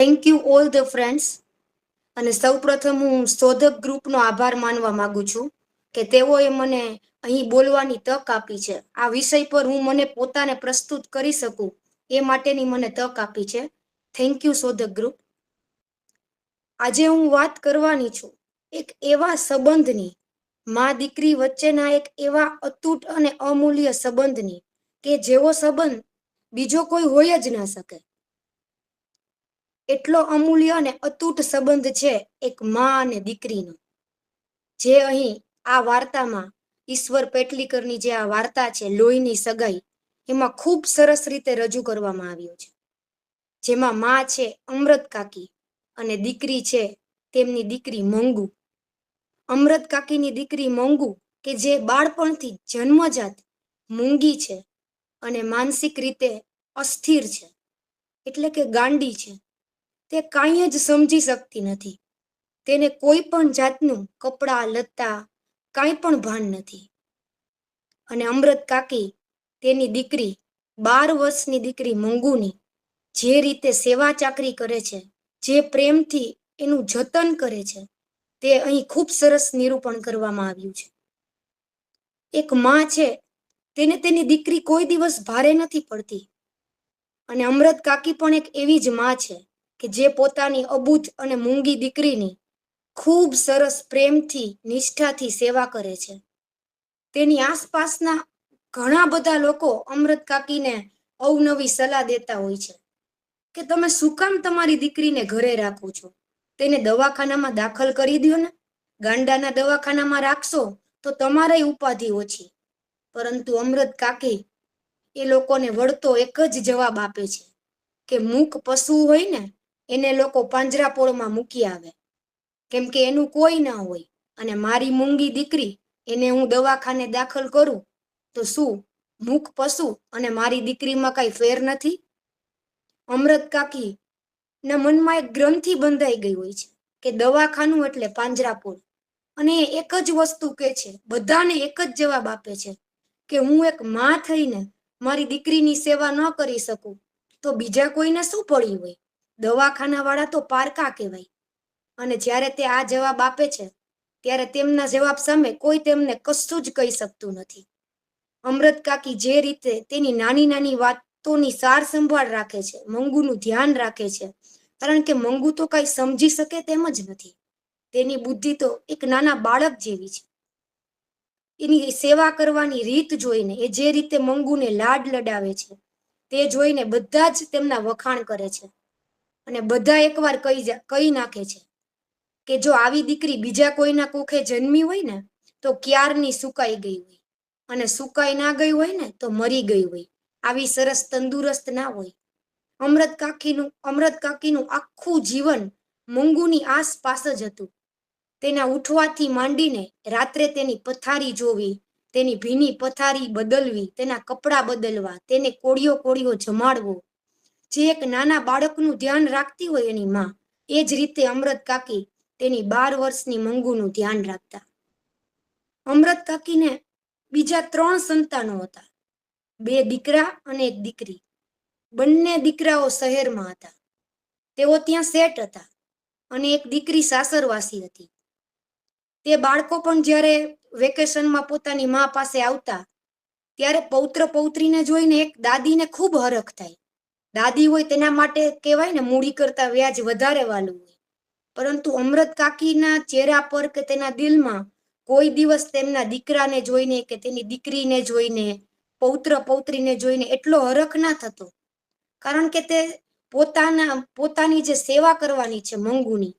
Thank you all the friends. અને સૌપ્રથમ હું શોધક ગ્રુપનો આભાર માનવા માંગુ છું કે તેઓએ મને અહીં બોલવાની તક આપી છે. આ વિષય પર હું મને પોતાને પ્રસ્તુત કરી શકું એ માટેની મને તક આપી છે. થેન્ક યુ શોધક ગ્રુપ. આજે હું વાત કરવાની છું એક એવા સંબંધની, મા દીકરી વચ્ચેના એક એવા અતૂટ અને અમૂલ્ય સંબંધની કે જેવો સંબંધ બીજો કોઈ હોય જ ના શકે. એટલો અમૂલ્ય અને અતૂટ સંબંધ છે એક મા અને દીકરીનો, જે અહીં આ વાર્તામાં ઈશ્વર પેટલીકરની જે આ વાર્તા છે લોહીની સગાઈ, એમાં ખૂબ સરસ રીતે રજૂ કરવામાં આવ્યો છે. જેમાં મા છે અમૃત કાકી અને દીકરી છે તેમની દીકરી મંગુ. અમૃત કાકીની દીકરી મંગુ કે જે બાળપણથી જન્મજાત મૂંગી છે અને માનસિક રીતે અસ્થિર છે, એટલે કે ગાંડી છે. તે કાંઈ જ સમજી શકતી નથી. તેને કોઈ પણ જાતનું કપડાં લત્તા કાંઈ પણ ભાન નથી. અને અમૃત કાકી તેની દીકરી 12 વર્ષની દીકરી મંગુની જે રીતે સેવા ચાકરી કરે છે, જે પ્રેમથી એનું જતન કરે છે, તે અહીં ખૂબ સરસ નિરૂપણ કરવામાં આવ્યું છે. એક માં છે તેને તેની દીકરી કોઈ દિવસ ભારે નથી પડતી. અને અમૃત કાકી પણ એક એવી જ માં છે કે જે પોતાની અબૂધ અને મૂંગી દીકરીની ખૂબ સરસ પ્રેમથી, નિષ્ઠાથી સેવા કરે છે. તેની આસપાસના ઘણા બધા લોકો અમૃત કાકીને અવનવી સલાહ દેતા હોય છે કે તમે શું કામ તમારી દીકરીને ઘરે રાખો છો? તેને દવાખાનામાં દાખલ કરી દો ને. ગાંડાના દવાખાનામાં રાખશો તો તમારે ઉપાધિ ઓછી. પરંતુ અમૃત કાકી એ લોકોને વળતો એક જ જવાબ આપે છે કે મૂક પશુ હોય ને એને લોકો પાંજરાપોળમાં મૂકી આવે, કેમ કે એનું કોઈ ના હોય. અને મારી મૂંગી દીકરી, એને હું દવાખાને દાખલ કરું તો શું મૂક પશુ અને મારી દીકરીમાં કઈ ફેર નથી? અમૃત કાકી ના મનમાં એક ગ્રંથિ બંધાઈ ગઈ હોય છે કે દવાખાનું એટલે પાંજરાપોળ. અને એક જ વસ્તુ કે છે, બધાને એક જ જવાબ આપે છે કે હું એક માં થઈને મારી દીકરીની સેવા ન કરી શકું તો બીજા કોઈને શું પડ્યું હોય? દવાખાના વાળા તો પારકા કહેવાય. અને જ્યારે તે આ જવાબ આપે છે ત્યારે તેમના જવાબ સામે કોઈ તેમને કશું જ કહી શકતું નથી. અમૃત કાકી જે રીતે તેની નાની નાની વાતોની સાર સંભાળ રાખે છે, મંગુનું ધ્યાન રાખે છે, કારણ કે મંગુ તો કઈ સમજી શકે તેમ જ નથી. તેની બુદ્ધિ તો એક નાના બાળક જેવી છે. એની સેવા કરવાની રીત જોઈને, એ જે રીતે મંગુને લાડ લડાવે છે, તે જોઈને બધા જ તેમના વખાણ કરે છે. અને બધા એકવાર કહી નાખે છે કે જો આવી દીકરી બીજા કોઈના કુખે જન્મી હોય ને તો ક્યારની સુકાઈ ગઈ હોય, અને સુકાઈ ના ગઈ હોય ને તો મરી ગઈ હોય. આવી સરસ તંદુરસ્ત ના હોય. અમૃત કાકીનું આખું જીવન મંગુની આસપાસ જ હતું. તેના ઉઠવાથી માંડીને રાત્રે તેની પથારી જોવી, તેની ભીની પથારી બદલવી, તેના કપડાં બદલવા, તેને કોળિયો કોળિયો જમાડવો, જે એક નાના બાળકનું ધ્યાન રાખતી હોય એની માં, એ જ રીતે અમૃત કાકી તેની 12 વર્ષની મંગુનું ધ્યાન રાખતા. અમૃત કાકીને બીજા 3 સંતાનો હતા, 2 દીકરા અને 1 દીકરી. બંને દીકરાઓ શહેરમાં હતા, તેઓ ત્યાં સેટ હતા, અને એક દીકરી સાસરવાસી હતી. તે બાળકો પણ જ્યારે વેકેશનમાં પોતાની મા પાસે આવતા ત્યારે પૌત્ર પૌત્રીને જોઈને એક દાદીને ખૂબ હરખ થાય. દાદી હોય તેના માટે કહેવાય ને મૂડી કરતા વ્યાજ વધારે વાલું હોય. પરંતુ અમૃત કાકીના ચહેરા પર કે તેના દિલમાં કોઈ દિવસ તેમના દીકરાને જોઈને કે તેની દીકરીને જોઈને, પૌત્ર પૌત્રીને જોઈને એટલો હરખ ના થતો, કારણ કે તે પોતાની જે સેવા કરવાની છે મંગુની,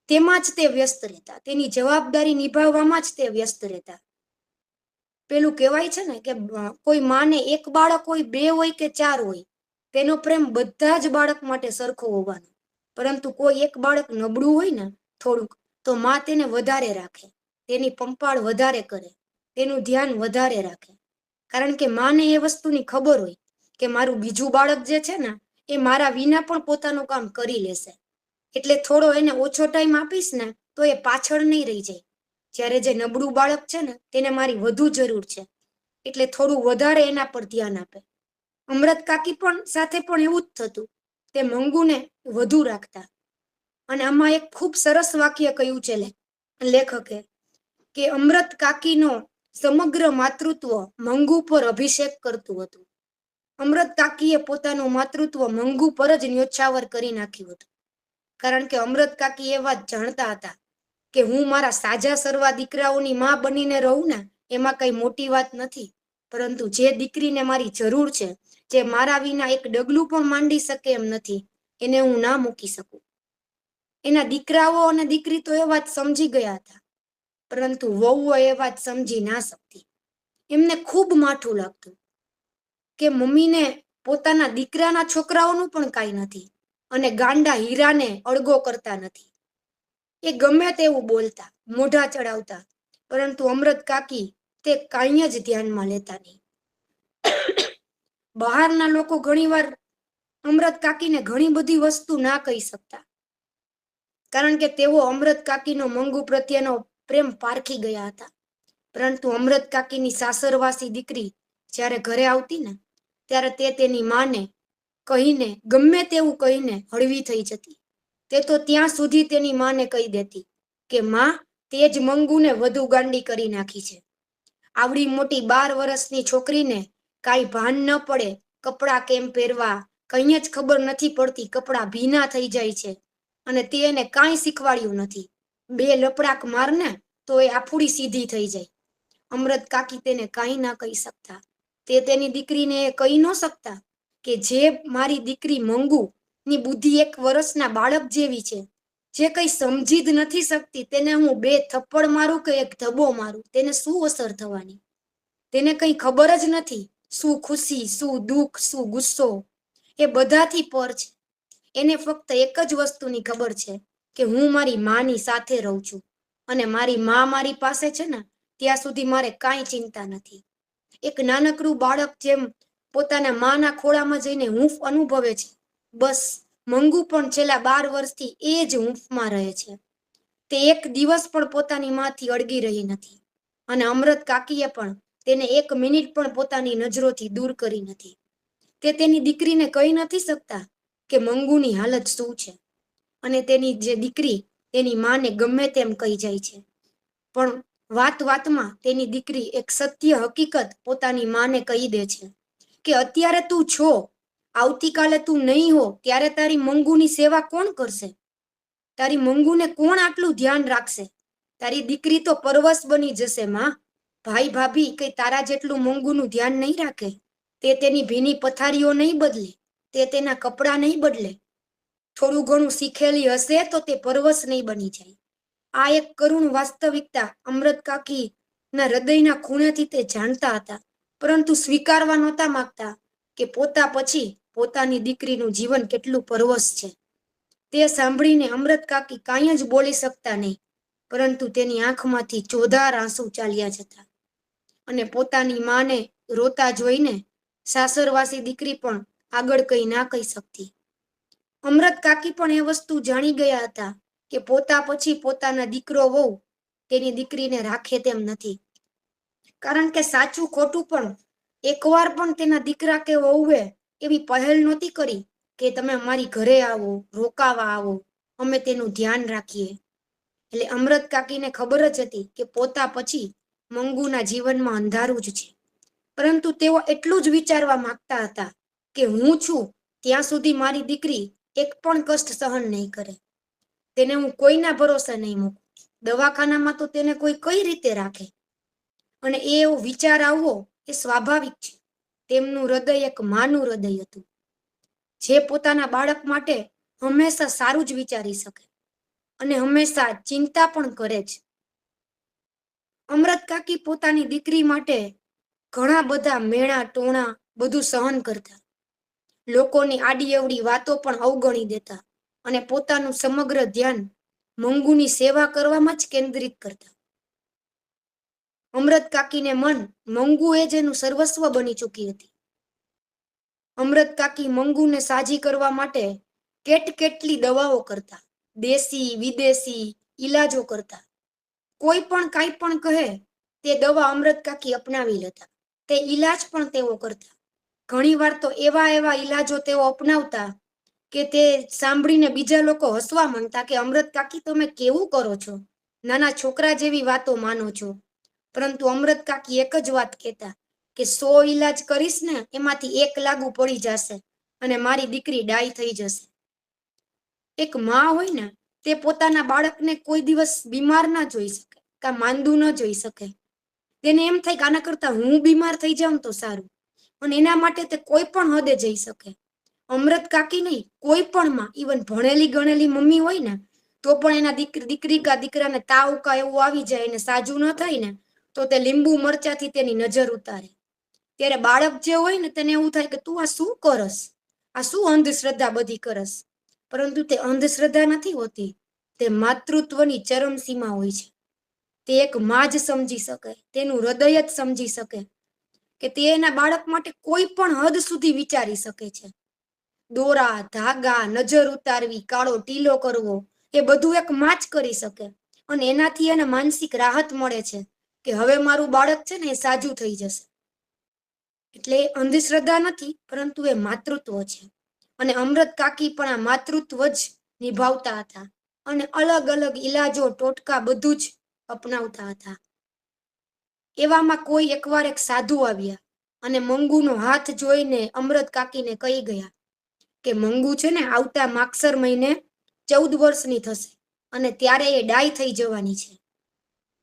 તેમાં જ તે વ્યસ્ત રહેતા. તેની જવાબદારી નિભાવવામાં જ તે વ્યસ્ત રહેતા. પેલું કહેવાય છે ને કે કોઈ માને 1 બાળક હોય, 2 હોય કે 4 હોય, તેનો પ્રેમ બધા જ બાળક માટે સરખો હોવાનો. પરંતુ કોઈ એક બાળક નબળું હોય ને થોડુંક, તો માં તેને વધારે રાખે, તેની પંપાળ વધારે કરે, તેનું ધ્યાન વધારે રાખે. કારણ કે માને એ વસ્તુની ખબર હોય કે મારું બીજું બાળક જે છે ને એ મારા વિના પણ પોતાનું કામ કરી લેશે, એટલે થોડો એને ઓછો ટાઈમ આપીશ ને તો એ પાછળ નહીં રહી જાય. જ્યારે જે નબળું બાળક છે ને તેને મારી વધુ જરૂર છે, એટલે થોડું વધારે એના પર ધ્યાન આપે. અમૃત કાકી પણ સાથે પણ એવું જ થતું તે મંગુને વધુ રાખતા. અને આમાં એક ખૂબ સરસ વાક્ય કહ્યું છે લેખકે કે અમૃત કાકીનો સમગ્ર માતૃત્વ મંગુ પર અભિષેક કરતું હતું. અમૃત કાકીએ પોતાનું માતૃત્વ મંગુ પર જ ન્યોછાવર કરી નાખ્યું હતું. કારણ કે અમૃત કાકી એ વાત જાણતા હતા કે હું મારા સાજા સરવા દીકરાઓની માં બનીને રહું ને એમાં કઈ મોટી વાત નથી, પરંતુ જે દીકરીને મારી જરૂર છે, જે મારા વિના એક ડગલું પણ માંડી શકે એમ નથી, એને હું ના મૂકી શકું. એના દીકરાઓ અને દીકરી તો એ વાત સમજી ગયા હતા, પરંતુ વહુઓ એ વાત સમજી ના શકતી. એમને ખૂબ માઠું લાગતું કે મમ્મીને પોતાના દીકરાના છોકરાઓનું પણ કાંઈ નથી અને ગાંડા હીરાને અળગો કરતા નથી. એ ગમે તેવું બોલતા, મોઢા ચડાવતા, પરંતુ અમૃત કાકી તે કાંઈ જ ધ્યાનમાં લેતા નહીં. બહારના લોકો ઘણીવાર અમૃત કાકીને ઘણી બધી વસ્તુ ના કહી શકતા, કારણ કે તેઓ અમૃત કાકીનો મંગુ પ્રત્યેનો પ્રેમ પારખી ગયા હતા. પરંતુ અમૃત કાકીની સાસરવાસી દીકરી જ્યારે ઘરે આવતી ને ત્યારે તે તેની માને કહીને, ગમે તેવું કહીને હળવી થઈ જતી. તે તો ત્યાં સુધી તેની માને કહી દેતી કે માં, તે જ મંગુને વધુ ગાંડી કરી નાખી છે. આવડી મોટી 12 વર્ષની છોકરીને કાંઈ ભાન ન પડે, કપડાં કેમ પહેરવા કંઈ જ ખબર નથી પડતી, કપડાં ભીના થઈ જાય છે અને તે એને કાંઈ શીખવાડ્યું નથી. 2 લપડાક મારને તો એ આફુડી સીધી થઈ જાય. અમૃત કાકી તેને કાંઈ ના કહી શકતા. તે તેની દીકરીને એ કહી ન શકતા કે જે મારી દીકરી મંગુ ની બુદ્ધિ 1 વર્ષના બાળક જેવી છે, જે કંઈ સમજી જ નથી શકતી, તેને હું 2 થપ્પડ મારું કે 1 ધબ્બો મારું, તેને શું અસર થવાની? તેને કંઈ ખબર જ નથી, શું ખુશી, શું દુઃખ, શું ગુસ્સો, એ બધાથી પર છે. એને ફક્ત એક જ વસ્તુની ખબર છે કે હું મારી માની સાથે રહું છું અને મારી માં મારી પાસે છે ને ત્યાં સુધી મારે કાંઈ ચિંતા નથી. એક નાનકડું બાળક જેમ પોતાના માના ખોળામાં જઈને હૂંફ અનુભવે છે, બસ મંગુ પણ છેલ્લા 12 વર્ષથી એ જ હૂંફમાં રહે છે. તે એક દિવસ પણ પોતાની માંથી અળગી રહી નથી અને અમૃત કાકીએ પણ તેને 1 મિનિટ પણ પોતાની નજરોથી દૂર કરી નથી. તે તેની દીકરીને કહી નથી શકતા કે મંગુની હાલત શું છે, અને તેની જે દીકરી તેની માને ગમે તેમ કહી જાય છે, પણ વાત વાતમાં તેની દીકરી એક સત્ય હકીકત પોતાની માને કહી દે છે કે અત્યારે તું છો, આવતીકાલે તું નહીં હો ત્યારે તારી મંગુની સેવા કોણ કરશે? તારી મંગુને કોણ આટલું ધ્યાન રાખશે? તારી દીકરી તો પરવશ બની જશે માં. ભાઈ ભાભી કઈ તારા જેટલું મંગુનું ધ્યાન નહીં રાખે. તે તેની ભીની પથારીઓ નહીં બદલે, તે તેના કપડાં નહીં બદલે. થોડું ઘણું શીખેલી હશે તો તે પરવશ નહીં બની જાય. આ એક કરુણ વાસ્તવિકતા અમૃત કાકીના હૃદયના ખૂણેથી તે જાણતા હતા, પરંતુ સ્વીકારવા નહોતા માંગતા કે પોતા પછી પોતાની દીકરીનું જીવન કેટલું પરવશ છે. તે સાંભળીને અમૃત કાકી કાંઈ જ બોલી શકતા નહીં, પરંતુ તેની આંખમાંથી ચોધાર આંસુ ચાલ્યા જતા. અને પોતાની માને રોતા જોઈને સાસરવાસી દીકરી પણ આગળ કંઈ ના કહી શકતી. અમૃત કાકી પણ એ વસ્તુ જાણી ગયા હતા કે પોતા પછી પોતાના દીકરો વહુ તેની દીકરીને રાખે તેમ નથી, કારણ કે સાચું ખોટું પણ એકવાર પણ તેના દીકરા કે વહુએ એવી પહેલ નહોતી કરી કે તમે અમારી ઘરે આવો, રોકાવા આવો, અમે તેનું ધ્યાન રાખીએ. એટલે અમૃત કાકીને ખબર જ હતી કે પોતા પછી મંગુના જીવનમાં અંધારું જ છે, પરંતુ તેઓ એટલું જ વિચારવા માંગતા હતા કે હું છું ત્યાં સુધી મારી દીકરી એક પણ કષ્ટ સહન નહીં કરે. તેને હું કોઈના ભરોસે નહીં મૂકું. દવાખાનામાં તો તેને કોઈ કઈ રીતે રાખે? અને એવો વિચાર આવવો એ સ્વાભાવિક છે. તેમનું હૃદય એક માનું હૃદય હતું, જે પોતાના બાળક માટે હંમેશા સારું જ વિચારી શકે અને હંમેશા ચિંતા પણ કરે જ. અમૃત કાકી પોતાની દીકરી માટે ઘણા બધા મેણા ટોણા બધું સહન કરતા, લોકોની આડી અવડી વાતો પણ અવગણી દેતા અને પોતાનું સમગ્ર ધ્યાન મંગુની સેવા કરવામાં જ કેન્દ્રિત કરતા. અમૃત કાકીને મન મંગુ એ જ એનું સર્વસ્વ બની ચૂકી હતી. અમૃત કાકી મંગુને સાજી કરવા માટે કેટલી દવાઓ કરતા, દેશી વિદેશી ઈલાજો કરતા. કોઈ પણ કાંઈ પણ કહે તે દવા અમૃત કાકી અપનાવી લેતા, તે ઈલાજ પણ તેઓ કરતા. ઘણીવાર તો એવા ઈલાજો તેઓ અપનાવતા કે તે સાંભળીને બીજા લોકો હસવા માંડતા કે અમૃત કાકી તમે કેવું કરો છો, નાના છોકરા જેવી વાતો માનો છો. પરંતુ અમૃત કાકી એક જ વાત કહેતા કે 100 ઈલાજ કરીશ ને એમાંથી એક લાગુ પડી જશે અને મારી દીકરી ડાઈ થઈ જશે. એક માં હોય ને તે પોતાના બાળકને કોઈ દિવસ બીમાર ના જોઈ શકે, કા માંદું ન જોઈ શકે. તેને એમ થાય કે આના કરતા હું બીમાર થઈ જાઉં તો સારું, અને એના માટે તે કોઈ પણ હદે જઈ શકે. અમૃત કાકી નહીં, કોઈ પણ માં, ઇવન ભણેલી ગણેલી મમ્મી હોય ને તો પણ એના દીકરી કા દીકરાને તાવ કા એવું આવી જાય ને સાજું ન થાય ને તો તે લીંબુ મરચાથી તેની નજર ઉતારે. ત્યારે બાળક જે હોય ને તેને એવું થાય કે તું આ શું કરસ, આ શું અંધશ્રદ્ધા બધી કરસ. પરંતુ તે અંધશ્રદ્ધા નથી હોતી, તે માતૃત્વની ચરમસીમા હોય છે. તે એક માં જ સમજી શકે, તેનું હૃદય જ સમજી શકે કે તે એના બાળક માટે કોઈ પણ હદ સુધી વિચારી શકે છે. દોરા ધાગા, નજર ઉતારવી, કાળો ટીલો કરવો, એ બધું એક માં જ કરી શકે. અને એનાથી એને માનસિક રાહત મળે છે કે હવે મારું બાળક છે ને એ સાજું થઈ જશે. એટલે અંધશ્રદ્ધા નથી, પરંતુ એ માતૃત્વ છે. અને અમૃત કાકી પણ આ માતૃત્વ જ નિભાવતા હતા અને અલગ અલગ ઈલાજો ટોટકા બધું જ અપનાવતા હતા. એવામાં કોઈ એકવાર એક સાધુ આવ્યા અને મંગુનો હાથ જોઈને અમૃત કાકીને કહી ગયા કે મંગુ છે ને આવતા માગસર મહિને 14 વર્ષની થશે અને ત્યારે એ ડાઈ થઈ જવાની છે.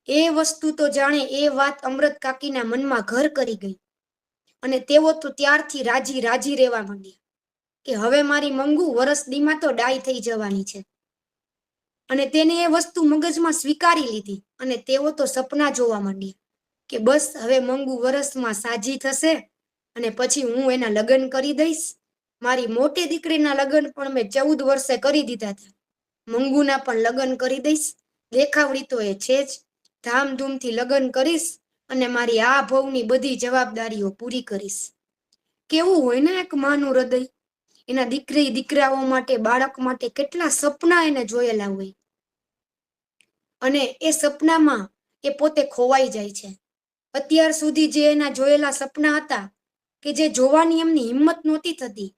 એ વસ્તુ તો જાણે એ વાત અમૃત કાકીના મનમાં ઘર કરી ગઈ અને તેઓ તો ત્યારથી રાજી રાજી રહેવા માંડ્યા કે હવે મારી મંગુ વરસ દીમાં તો ડાઈ થઈ જવાની છે. અને તેને એ વસ્તુ મગજમાં સ્વીકારી લીધી અને તેઓ તો સપના જોવા માંડ્યા કે બસ હવે મંગુ વરસમાં સાજી થશે અને પછી હું એના લગ્ન કરી દઈશ. મારી મોટી દીકરીના લગ્ન પણ મેં 14 વર્ષે કરી દીધા હતા. મંગુના પણ લગ્ન કરી દઈશ. દેખાવડી તો એ છે જ, ધામધૂમથી લગ્ન કરીશ અને મારી આ ભવની બધી જવાબદારીઓ પૂરી કરીશ. કેવું હોય ને એક માનું હૃદય. એના દીકરી દીકરાઓ માટે, બાળક માટે કેટલા સપના એને જોયેલા હોય અને એ સપનામાં એ પોતે ખોવાઈ જાય છે. અત્યાર સુધી જે એના જોયેલા સપના હતા કે જે જોવાની એમની હિંમત નહોતી થતી,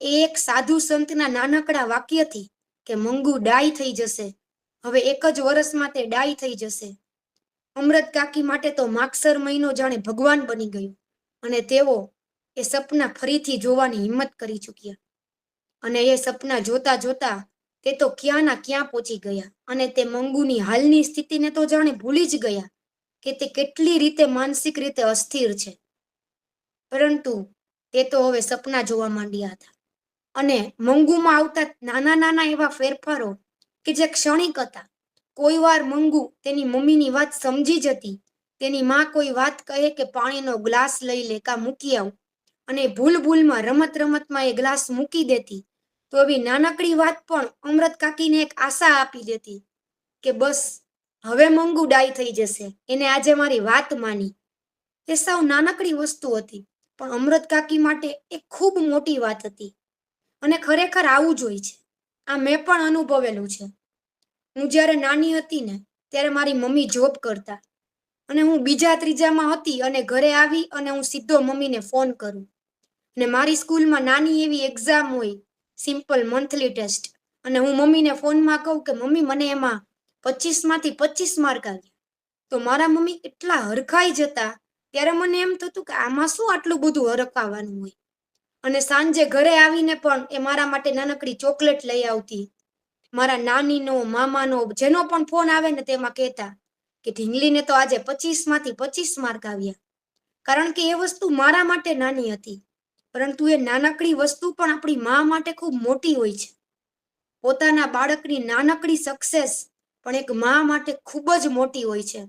એ એક સાધુ સંતના નાનકડા વાક્યથી કે મંગુ ડાઈ થઈ જશે, હવે એક જ વર્ષમાં તે ડાઈ થઈ જશે, અમૃત કાકી માટે તો માગસર મહિનો જાણે ભગવાન બની ગયો અને તેઓ એ સપના ફરીથી જોવાની હિંમત કરી ચૂક્યા. અને એ સપના જોતા જોતા તે તો ક્યાંના ક્યાં પહોંચી ગયા અને તે મંગુની હાલની સ્થિતિને તો જાણે ભૂલી જ ગયા કે તે કેટલી રીતે માનસિક રીતે અસ્થિર છે. પરંતુ તે તો હવે સપના જોવા માંડ્યા હતા અને મંગુમાં આવતા નાના નાના એવા ફેરફારો કે જે ક્ષણિક હતા. કોઈ વાર મંગુ તેની મમ્મીની વાત સમજી જતી, તેની માં કોઈ વાત કહે કે પાણીનો ગ્લાસ લઈ લે કા મૂકી આવ અને ભૂલ ભૂલમાં રમત રમતમાં એ ગ્લાસ મૂકી દેતી, તો એવી નાનકડી વાત પણ અમૃત કાકીને એક આશા આપી દેતી કે બસ હવે મંગુ ડાઈ થઈ જશે, એને આજે મારી વાત માની. એ સાવ નાનકડી વસ્તુ હતી પણ અમૃત કાકી માટે એક ખૂબ મોટી વાત હતી. અને ખરેખર આવું જ હોય છે. આ મેં પણ અનુભવેલું છે. હું જ્યારે નાની હતી ને ત્યારે મારી મમ્મી જોબ કરતા અને હું બીજા ત્રીજામાં હતી અને ઘરે આવી અને હું સીધો મમ્મીને ફોન કરું અને મારી સ્કૂલમાં નાની એવી એક્ઝામ હોય, સિમ્પલ મંથલી ટેસ્ટ, અને હું મમ્મીને ફોનમાં કહું કે મમ્મી મને એમાં 25માંથી 25 માર્ક આવ્યા, તો મારા મમ્મી એટલા હરખાઈ જતા. ત્યારે મને એમ થતું કે આમાં શું આટલું બધું હરખાવાનું હોય. અને સાંજે ઘરે આવીને પણ એ મારા માટે નાનકડી ચોકલેટ લઈ આવતી. મારા નાનીનો, મામાનો જેનો પણ ફોન આવે ને તેમાં કહેતા કે ઢીંગલીને તો આજે 25માંથી 25 માર્ક આવ્યા. કારણ કે એ વસ્તુ મારા માટે નાની હતી, પરંતુ એ નાનકડી વસ્તુ પણ આપણી મા માટે ખૂબ મોટી હોય છે. પોતાના બાળકની નાનકડી સક્સેસ પણ એક મા માટે ખૂબ જ મોટી હોય છે,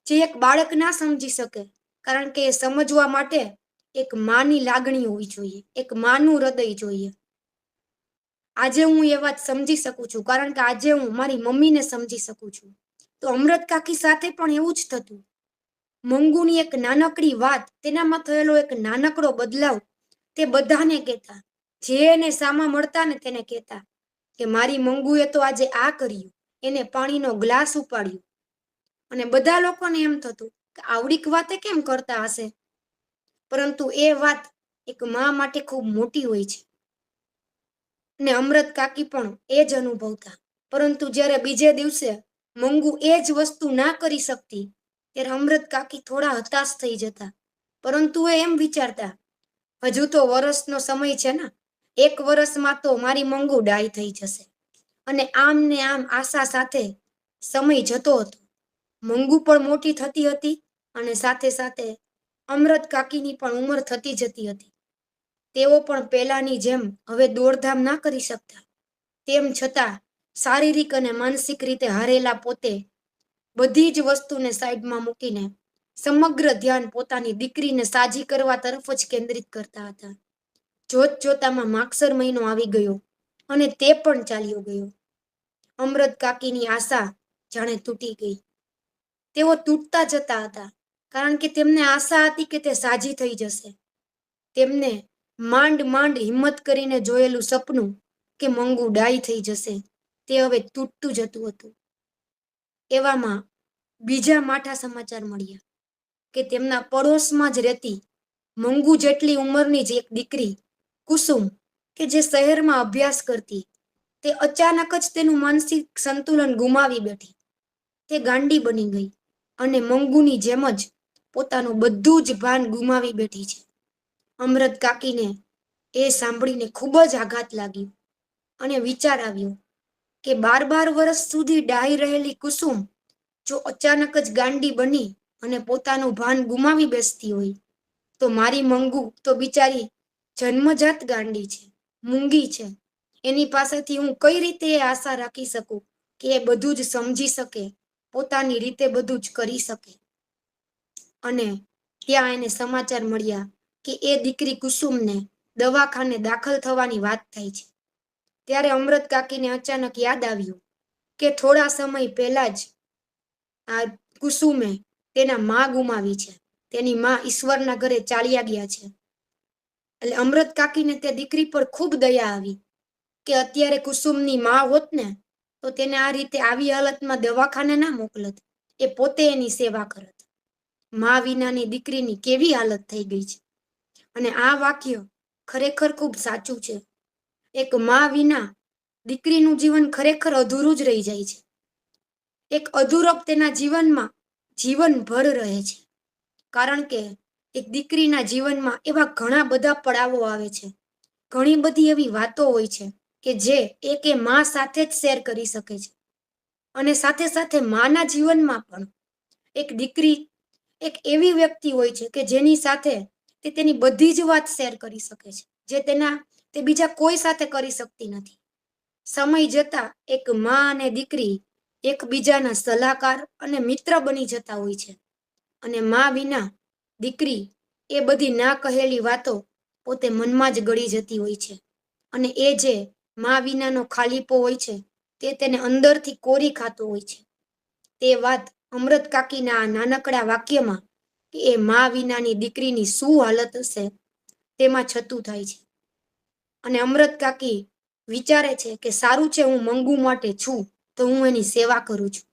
જે એક બાળક ના સમજી શકે. કારણ કે એ સમજવા માટે એક માની લાગણી હોવી જોઈએ, એક માનું હૃદય જોઈએ. આજે હું એ વાત સમજી શકું છું કારણ કે આજે હું મારી મમ્મીને સમજી શકું છું. તો અમૃત કાકી સાથે પણ એવું જ થતું. મંગુની એક નાનકડી વાત, તેનામાં થયેલો એક નાનકડો બદલાવ તે બધાને કહેતા. જે એને સામા મળતા ને તેને કહેતા કે મારી મંગુએ તો આજે આ કર્યું, એને પાણીનો ગ્લાસ ઉપાડ્યો. અને બધા લોકોને એમ થતું કે આવડીક વાતે કેમ કરતા હશે, પરંતુ એ વાત એક મા માટે ખૂબ મોટી હોય છે. ને અમૃત કાકી પણ એ જ અનુભવતા. પરંતુ જ્યારે બીજે દિવસે મંગુ એ જ વસ્તુ ના કરી શકતી ત્યારે અમૃત કાકી થોડા હતાશ થઈ જતા. પરંતુ એ એમ વિચારતા, હજુ તો વરસનો સમય છે ને, 1 વર્ષમાં તો મારી મંગુ ડાય થઈ જશે. અને આમ ને આમ આશા સાથે સમય જતો હતો. મંગુ પણ મોટી થતી હતી અને સાથે સાથે અમૃત કાકીની પણ ઉંમર થતી જતી હતી. તેઓ પણ પહેલાની જેમ હવે દોડધામ ના કરી શકતા. તેમ છતાં શારીરિક અને માનસિક રીતે હારેલા પોતે બધી જ વસ્તુને સાઈડમાં મૂકીને સમગ્ર ધ્યાન પોતાની દીકરીને સાજી કરવા તરફ જ કેન્દ્રિત કરતા હતા. જોત જોતામાં માગસર મહિનો આવી ગયો અને તે પણ ચાલ્યો ગયો. અમૃત કાકીની આશા જાણે તૂટી ગઈ. તેઓ તૂટતા જતા હતા, કારણ કે તેમને આશા હતી કે તે સાજી થઈ જશે. તેમને માંડ માંડ હિંમત કરીને જોયેલું સપનું કે મંગુ ડાય થઈ જશે, તે હવે તૂટતું જતું હતું. એવામાં બીજા માઠા સમાચાર મળ્યા કે તેમના પડોશમાં જ રહેતી મંગુ જેટલી ઉંમરની જ એક દીકરી કુસુમ, કે જે શહેરમાં અભ્યાસ કરતી, તે અચાનક જ તેનું માનસિક સંતુલન ગુમાવી બેઠી. તે ગાંડી બની ગઈ અને મંગુની જેમ જ પોતાનું બધું જ ભાન ગુમાવી બેઠી છે. અમૃત કાકીને એ સાંભળીને ખૂબ જ આઘાત લાગ્યો અને વિચાર આવ્યો કે 12 વર્ષ સુધી ડાહી રહેલી કુસુમ જો અચાનક જ ગાંડી બની અને પોતાનું ભાન ગુમાવી બેસતી હોય, તો મારી મંગુ તો બિચારી જન્મજાત ગાંડી છે, મૂંગી છે. એની પાસેથી હું કઈ રીતે એ આશા રાખી શકું કે એ બધું જ સમજી શકે, પોતાની રીતે બધું જ કરી શકે. અને ત્યાં એને સમાચાર મળ્યા કે એ દીકરી કુસુમને દવાખાને દાખલ થવાની વાત થાય છે. ત્યારે અમૃત કાકીને અચાનક યાદ આવ્યું કે થોડા સમય પહેલા જ આ કુસુમે તેના માં ગુમાવી છે. તેની માં ઈશ્વરના ઘરે ચાલ્યા ગયા છે. એટલે અમૃત કાકીને તે દીકરી પર ખૂબ દયા આવી કે અત્યારે કુસુમની માં હોત ને તો તેને આ રીતે આવી હાલતમાં દવાખાને ના મોકલત, એ પોતે એની સેવા કરત. માં વિનાની દીકરીની કેવી હાલત થઈ ગઈ છે. અને આ વાક્ય ખરેખર ખૂબ સાચું છે. એક માં વિના દીકરીનું જીવન ખરેખર અધૂરું જ રહી જાય છે. એક અધૂરપ તેના જીવનમાં જીવનભર રહે છે. કારણ કે એક દીકરીના જીવનમાં એવા ઘણા બધા પડાવો આવે છે, ઘણી બધી એવી વાતો હોય છે કે જે એક એ માં સાથે જ શેર કરી શકે છે. અને સાથે સાથે માના જીવનમાં પણ એક દીકરી એક એવી વ્યક્તિ હોય છે કે જેની સાથે તે તેની બધી જ વાત શેર કરી શકે છે, જે તે બીજા કોઈ સાથે કરી શકતી નથી. સમય જતા એક માં અને દીકરી એકબીજાના સલાહકાર અને મિત્ર બની જતા હોય છે. અને માં વિના દીકરી એ બધી ના કહેલી વાતો પોતે મનમાં જ ગળી જતી હોય છે. અને એ જે માં વિનાનો ખાલીપો હોય છે, તે તેને અંદરથી કોરી ખાતો હોય છે. તે વાત અમૃત કાકીના આ નાનકડા વાક્યમાં કે એ માં વિનાની દીકરીની શું હાલત હશે તેમાં છતું થાય છે. અને અમૃત કાકી વિચારે છે કે સારું છે, હું મંગુ માટે છું તો હું એની સેવા કરું છું.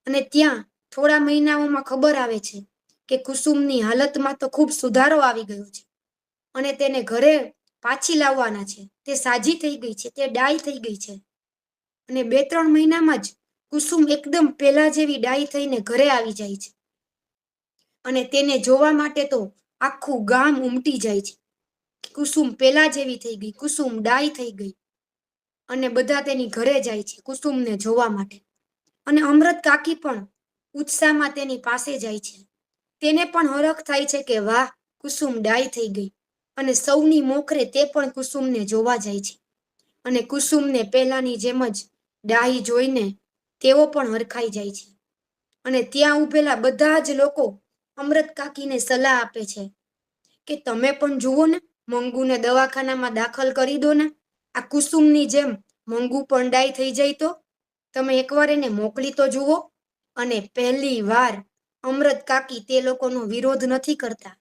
અને ત્યાં થોડા મહિનાઓમાં ખબર આવે છે કે કુસુમની હાલતમાં તો ખૂબ સુધારો આવી ગયો છે અને તેને ઘરે પાછી લાવવાના છે. તે સાજી થઈ ગઈ છે, તે ડાય થઈ ગઈ છે. અને 2-3 મહિનામાં જ કુસુમ એકદમ પેલા જેવી ડાય થઈને ઘરે આવી જાય છે. અને તેને જોવા માટે તો આખું ગામ ઉમટી જાય છે. કુસુમ પેલા જેવી થઈ ગઈ, કુસુમ ડાય થઈ ગઈ. અને બધા તેની ઘરે જાય છે કુસુમને જોવા માટે. અને અમૃત કાકી પણ ઉત્સાહમાં તેની પાસે જાય છે. તેને પણ હરખ થાય છે કે વાહ, કુસુમ ડાય થઈ ગઈ. અને સૌની મોખરે તે પણ કુસુમને જોવા જાય છે. અને કુસુમને પહેલાની જેમ જ ડાહી જોઈને તેઓ પણ હરખાઈ જાય છે. અને ત્યાં ઉભેલા બધા જ લોકો અમૃત કાકીને સલાહ આપે છે કે તમે પણ જુઓ ને, મંગુને દવાખાનામાં દાખલ કરી દો ને. આ કુસુમની જેમ મંગુ પણ ડાય થઈ જાય તો તમે એકવાર એને મોકલી તો જુઓ. અને પહેલી વાર અમૃત કાકી તે લોકોનો વિરોધ નથી કરતા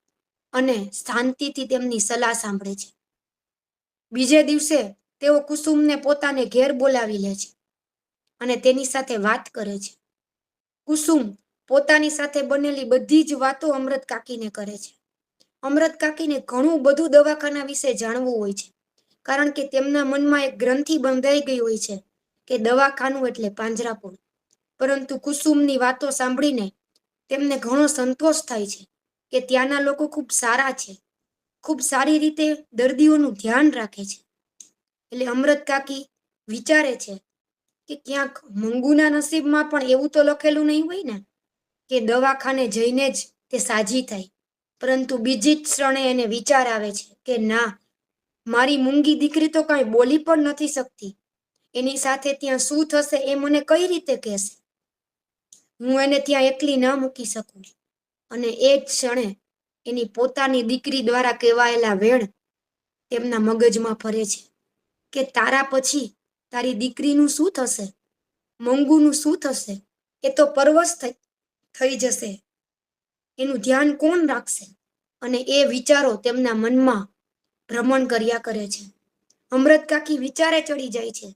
અને શાંતિથી તેમની સલાહ સાંભળે છે. બીજે દિવસે તેઓ કુસુમને પોતાને ઘેર બોલાવી લે છે અને તેની સાથે વાત કરે છે. કુસુમ પોતાની સાથે બનેલી બધી જ વાતો અમૃત કાકીને કરે છે. અમૃત કાકીને ઘણું બધું દવાખાના વિશે જાણવું હોય છે, કારણ કે તેમના મનમાં એક ગ્રંથિ બંધાઈ ગઈ હોય છે કે દવાખાનું એટલે પાંજરાપોળ. પરંતુ કુસુમની વાતો સાંભળીને તેમને ઘણો સંતોષ થાય છે કે ત્યાંના લોકો ખૂબ સારા છે, ખૂબ સારી રીતે દર્દીઓનું ધ્યાન રાખે છે. એટલે અમૃત કાકી વિચારે છે કે ક્યાંક મંગુના નસીબમાં પણ એવું તો લખેલું નહીં હોય ને કે દવાખાને જઈને જ તે સાજી થાય. પરંતુ બીજી જ ક્ષણે એને વિચાર આવે છે કે ના, મારી મૂંગી દીકરી તો કાંઈ બોલી પણ નથી શકતી. એની સાથે ત્યાં શું થશે એ મને કઈ રીતે કહેશે? હું એને ત્યાં એકલી ન મૂકી શકું. અને એ જ ક્ષણે એની પોતાની દીકરી દ્વારા કહેવાયેલા વેણ તેમના મગજમાં ફરે છે કે તારા પછી તારી દીકરીનું શું થશે? મંગુનું શું થશે? એ તો પરવશ થઈ જશે. એનું ધ્યાન કોણ રાખશે? અને એ વિચારો તેમના મનમાં ભ્રમણ કર્યા કરે છે. અમૃત કાકી વિચારે ચડી જાય છે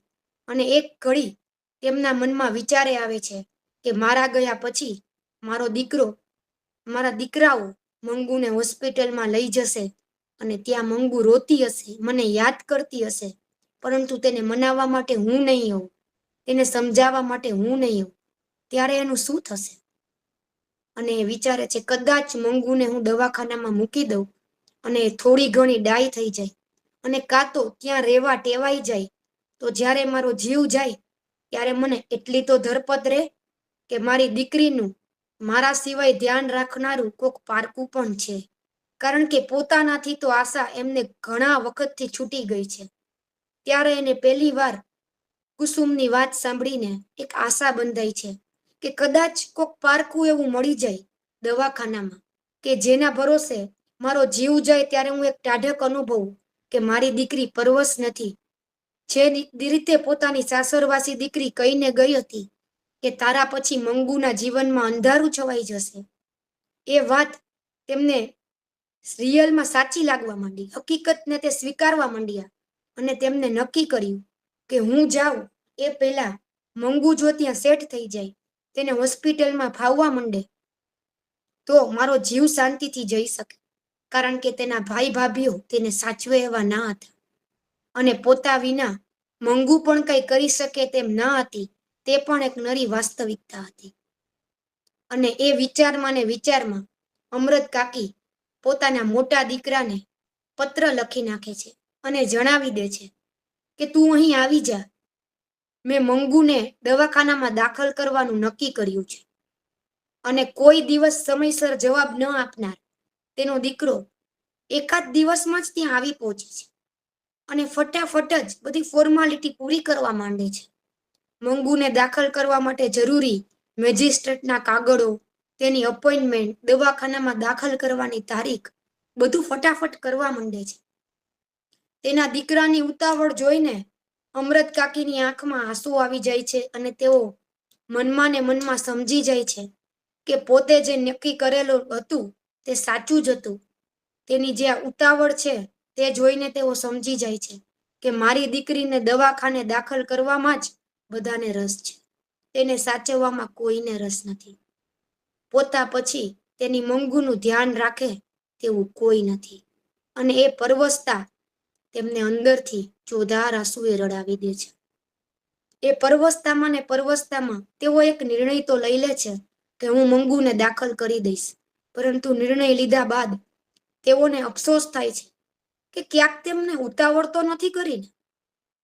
અને એક ઘડી તેમના મનમાં વિચારે આવે છે કે મારા ગયા પછી મારા દીકરાઓ મંગુને હોસ્પિટલમાં લઈ જશે અને ત્યાં મંગુ રોતી હશે, મને યાદ કરતી હશે, પરંતુ તેને મનાવવા માટે હું નહીં હોઉં, તેને સમજાવવા માટે હું નહીં હોઉં, ત્યારે એનું શું થશે? અને એ વિચારે છે કદાચ મંગુને હું દવાખાનામાં મૂકી દઉં અને થોડી ઘણી ડાય થઈ જાય અને કાં તો ત્યાં રહેવા ટેવાઈ જાય, તો જ્યારે મારો જીવ જાય ત્યારે મને એટલી તો ધરપત રહે કે મારી દીકરીનું મારા સિવાય ધ્યાન રાખનારું કોક પારકું પણ છે. કારણ કે પોતાનાથી તો આશા એમને ઘણા વખતથી છૂટી ગઈ છે. ત્યારે એને પહેલી વાર કુસુમની વાત સાંભળીને એક આશા બંધાઈ છે કે કદાચ કોક પારકું એવું મળી જાય દવાખાનામાં કે જેના ભરોસે મારો જીવ જાય ત્યારે હું એક ટાઢક અનુભવું કે મારી દીકરી પરવશ નથી. જે રીતે પોતાની સાસરવાસી દીકરી કહીને ગઈ હતી કે તારા પછી મંગુના જીવનમાં અંધારું છવાઈ જશે, એ વાત તેમને રિયલમાં સાચી લાગવા માંડી. હકીકતને તે સ્વીકારવા માંડ્યા અને તેમને નક્કી કર્યું કે હું જાઉં એ પહેલા મંગુ જો ત્યાં સેટ થઈ જાય, તેને હોસ્પિટલમાં ફાવવા માંડે, તો મારો જીવ શાંતિથી જઈ શકે. કારણ કે તેના ભાઈ ભાભીઓ તેને સાચવે એવા ના હતા અને પોતા વિના મંગુ પણ કંઈ કરી શકે તેમ ન હતી. તે પણ એક નરી વાસ્તવિકતા હતી. અને એ વિચારમાં ને વિચારમાં અમૃત કાકી પોતાના મોટા દીકરાને પત્ર લખી નાખે છે અને જણાવી દે છે કે તું અહીં આવી જા. મેં મંગુને દવાખાનામાં દાખલ કરવાનું નક્કી કર્યું છે અને કોઈ દિવસ સમયસર જવાબ ન આપનાર તેનો દીકરો એકાદ દિવસમાં જ ત્યાં આવી પહોંચે છે અને ફટાફટ જ બધી ફોર્માલિટી પૂરી કરવા માંડે છે. મંગુને દાખલ કરવા માટે જરૂરી મેજિસ્ટ્રેટના કાગળો, તેની અપોઇન્ટમેન્ટ, દવાખાનામાં દાખલ કરવાની તારીખ, બધું ફટાફટ કરવા માંડે છે. તેના દીકરાની ઉતાવળ જોઈને અમૃત કાકીની આંખમાં આંસુ આવી જાય છે અને તેઓ મનમાં ને મનમાં સમજી જાય છે કે પોતે જે નક્કી કરેલું હતું તે સાચું જ હતું. તેની જે ઉતાવળ છે તે જોઈને તેઓ સમજી જાય છે કે મારી દીકરીને દવાખાને દાખલ કરવામાં જ બધાને રસ છે, તેને સાચવવામાં કોઈને રસ નથી. પોતા પછી તેની મંગુનું ધ્યાન રાખે તેવું કોઈ નથી. અને એ પરવશતા તેમને અંદરથી ચોધાર આંસુએ રડાવી દે છે. એ પરવશતામાં ને પરવશતામાં તેઓ એક નિર્ણય તો લઈ લે છે કે હું મંગુને દાખલ કરી દઈશ. પરંતુ નિર્ણય લીધા બાદ તેઓને અફસોસ થાય છે કે ક્યાંક તેમને ઉતાવળ તો નથી કરીને.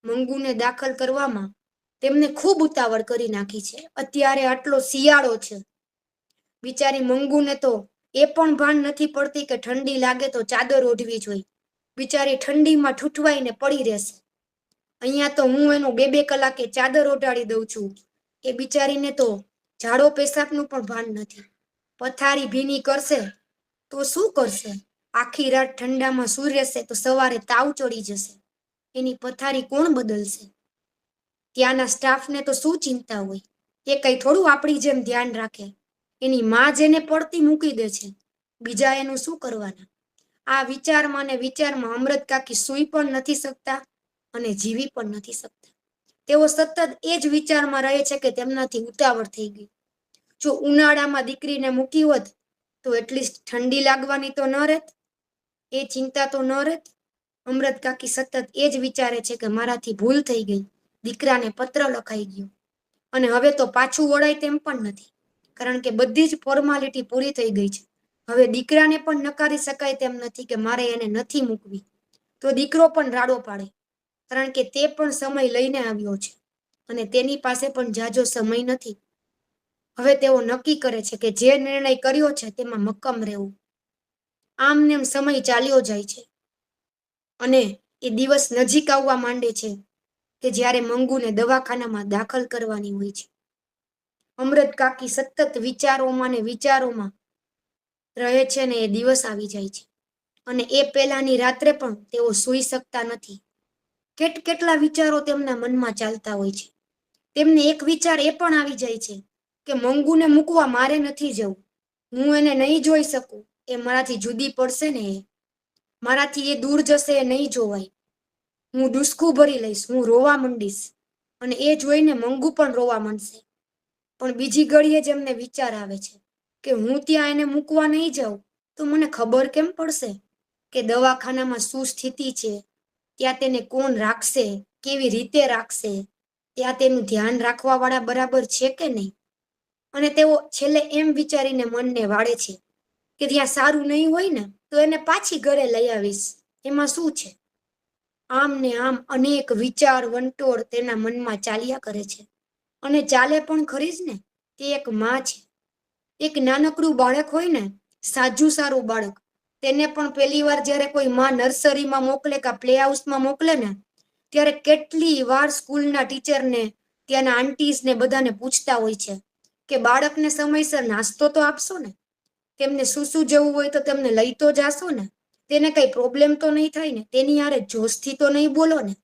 મંગુને દાખલ કરવામાં તેમને ખૂબ ઉતાવળ કરી નાખી છે. અત્યારે આટલો શિયાળો છે, બિચારી મંગુને તો એ પણ ભાન નથી પડતી કે ઠંડી લાગે તો ચાદર ઓઢવી જોઈએ. બિચારી ઠંડીમાં ઠૂઠવાઈને પડી રહેશે. અહીંયા તો હું એનું 2-2 કલાકે ચાદર ઓઢાડી દઉં છું. એ બિચારીને તો ઝાડો પેશાબનું પણ ભાન નથી. પથારી ભીની કરશે તો શું કરશે? આખી રાત ઠંડામાં સૂઈ રહેશે તો સવારે તાવ ચડી જશે. એની પથારી કોણ બદલશે? ત્યાંના સ્ટાફને તો શું ચિંતા હોય? એ કઈ થોડું આપણી જેમ ધ્યાન રાખે. એની માં જેને પડતી મૂકી દે છે, બીજા એનું શું કરવાના? આ વિચારમાં ને વિચારમાં અમૃત કાકી સૂઈ પણ નથી શકતા અને જીવી પણ નથી શકતા. તેઓ સતત એ જ વિચારમાં રહે છે કે તેમનાથી ઉતાવળ થઈ ગઈ. જો ઉનાળામાં દીકરીને મૂકી હોત તો એટલીસ્ટ ઠંડી લાગવાની તો ન રહેત, એ ચિંતા તો ન રહેત. અમૃત કાકી સતત એ જ વિચારે છે કે મારાથી ભૂલ થઈ ગઈ, દીકરાને પત્ર લખાઈ ગયો અને હવે તો પાછું વળાય તેમ પણ નથી, કારણ કે બધી જ ફોર્માલિટી પૂરી થઈ ગઈ છે. હવે દીકરાને પણ નકારી શકાય તેમ નથી કે મારે એને નથી મૂકવી. તો દીકરો પણ રાડો પાડે, કારણ કે તે પણ સમય લઈને આવ્યો છે અને તેની પાસે પણ જાજો સમય નથી. હવે તેઓ નક્કી કરે છે કે જે નિર્ણય કર્યો છે તેમાં મક્કમ રહેવું. આમ નેમ સમય ચાલ્યો જાય છે અને એ દિવસ નજીક આવવા માંડે છે કે જ્યારે મંગુને દવાખાનામાં દાખલ કરવાની હોય છે. અમૃત કાકી સતત વિચારોમાં ને વિચારોમાં રહે છે ને એ દિવસ આવી જાય છે અને એ પહેલાની રાત્રે પણ તેઓ સૂઈ શકતા નથી. કેટલા વિચારો તેમના મનમાં ચાલતા હોય છે. તેમને એક વિચાર એ પણ આવી જાય છે કે મંગુને મૂકવા મારે નથી જવું. હું એને નહીં જોઈ શકું, એ મારાથી જુદી પડશે ને, મારાથી એ દૂર જશે એ નહીં જોવાય. હું ડુસકું ભરી લઈશ, હું રોવા માંડીશ અને એ જોઈને મંગુ પણ રોવા માંડશે. પણ બીજી ઘડીએ જ એમને વિચાર આવે છે કે હું ત્યાં એને મૂકવા નહીં જાઉં તો મને ખબર કેમ પડશે કે દવાખાનામાં શું સ્થિતિ છે, ત્યાં તેને કોણ રાખશે, કેવી રીતે રાખશે, ત્યાં તેનું ધ્યાન રાખવા વાળા બરાબર છે કે નહીં. અને તેઓ છેલ્લે એમ વિચારીને મનને વાળે છે કે ત્યાં સારું નહીં હોય ને તો એને પાછી ઘરે લઈ આવીશ, એમાં શું છે. આમ ને આમ અનેક વિચાર વંટોળ તેના મનમાં ચાલ્યા કરે છે અને ચાલે પણ ખરી જ ને. તે એક માં છે. એક નાનકડું બાળક હોય ને, સાજું સારું બાળક, તેને પણ પહેલી વાર જ્યારે કોઈ માં નર્સરીમાં મોકલે કે પ્લે હાઉસમાં મોકલે ને, ત્યારે કેટલી વાર સ્કૂલના ટીચરને, ત્યાંના આંટીસને બધાને પૂછતા હોય છે કે બાળકને સમયસર નાસ્તો તો આપશો ને, તેમને શું જવું હોય તો તેમને લઈ તો જાશો ને, તેને કઈ પ્રોબ્લેમ તો નહીં થાય ને, તેની યારે જોશથી તો નહીં બોલો ને.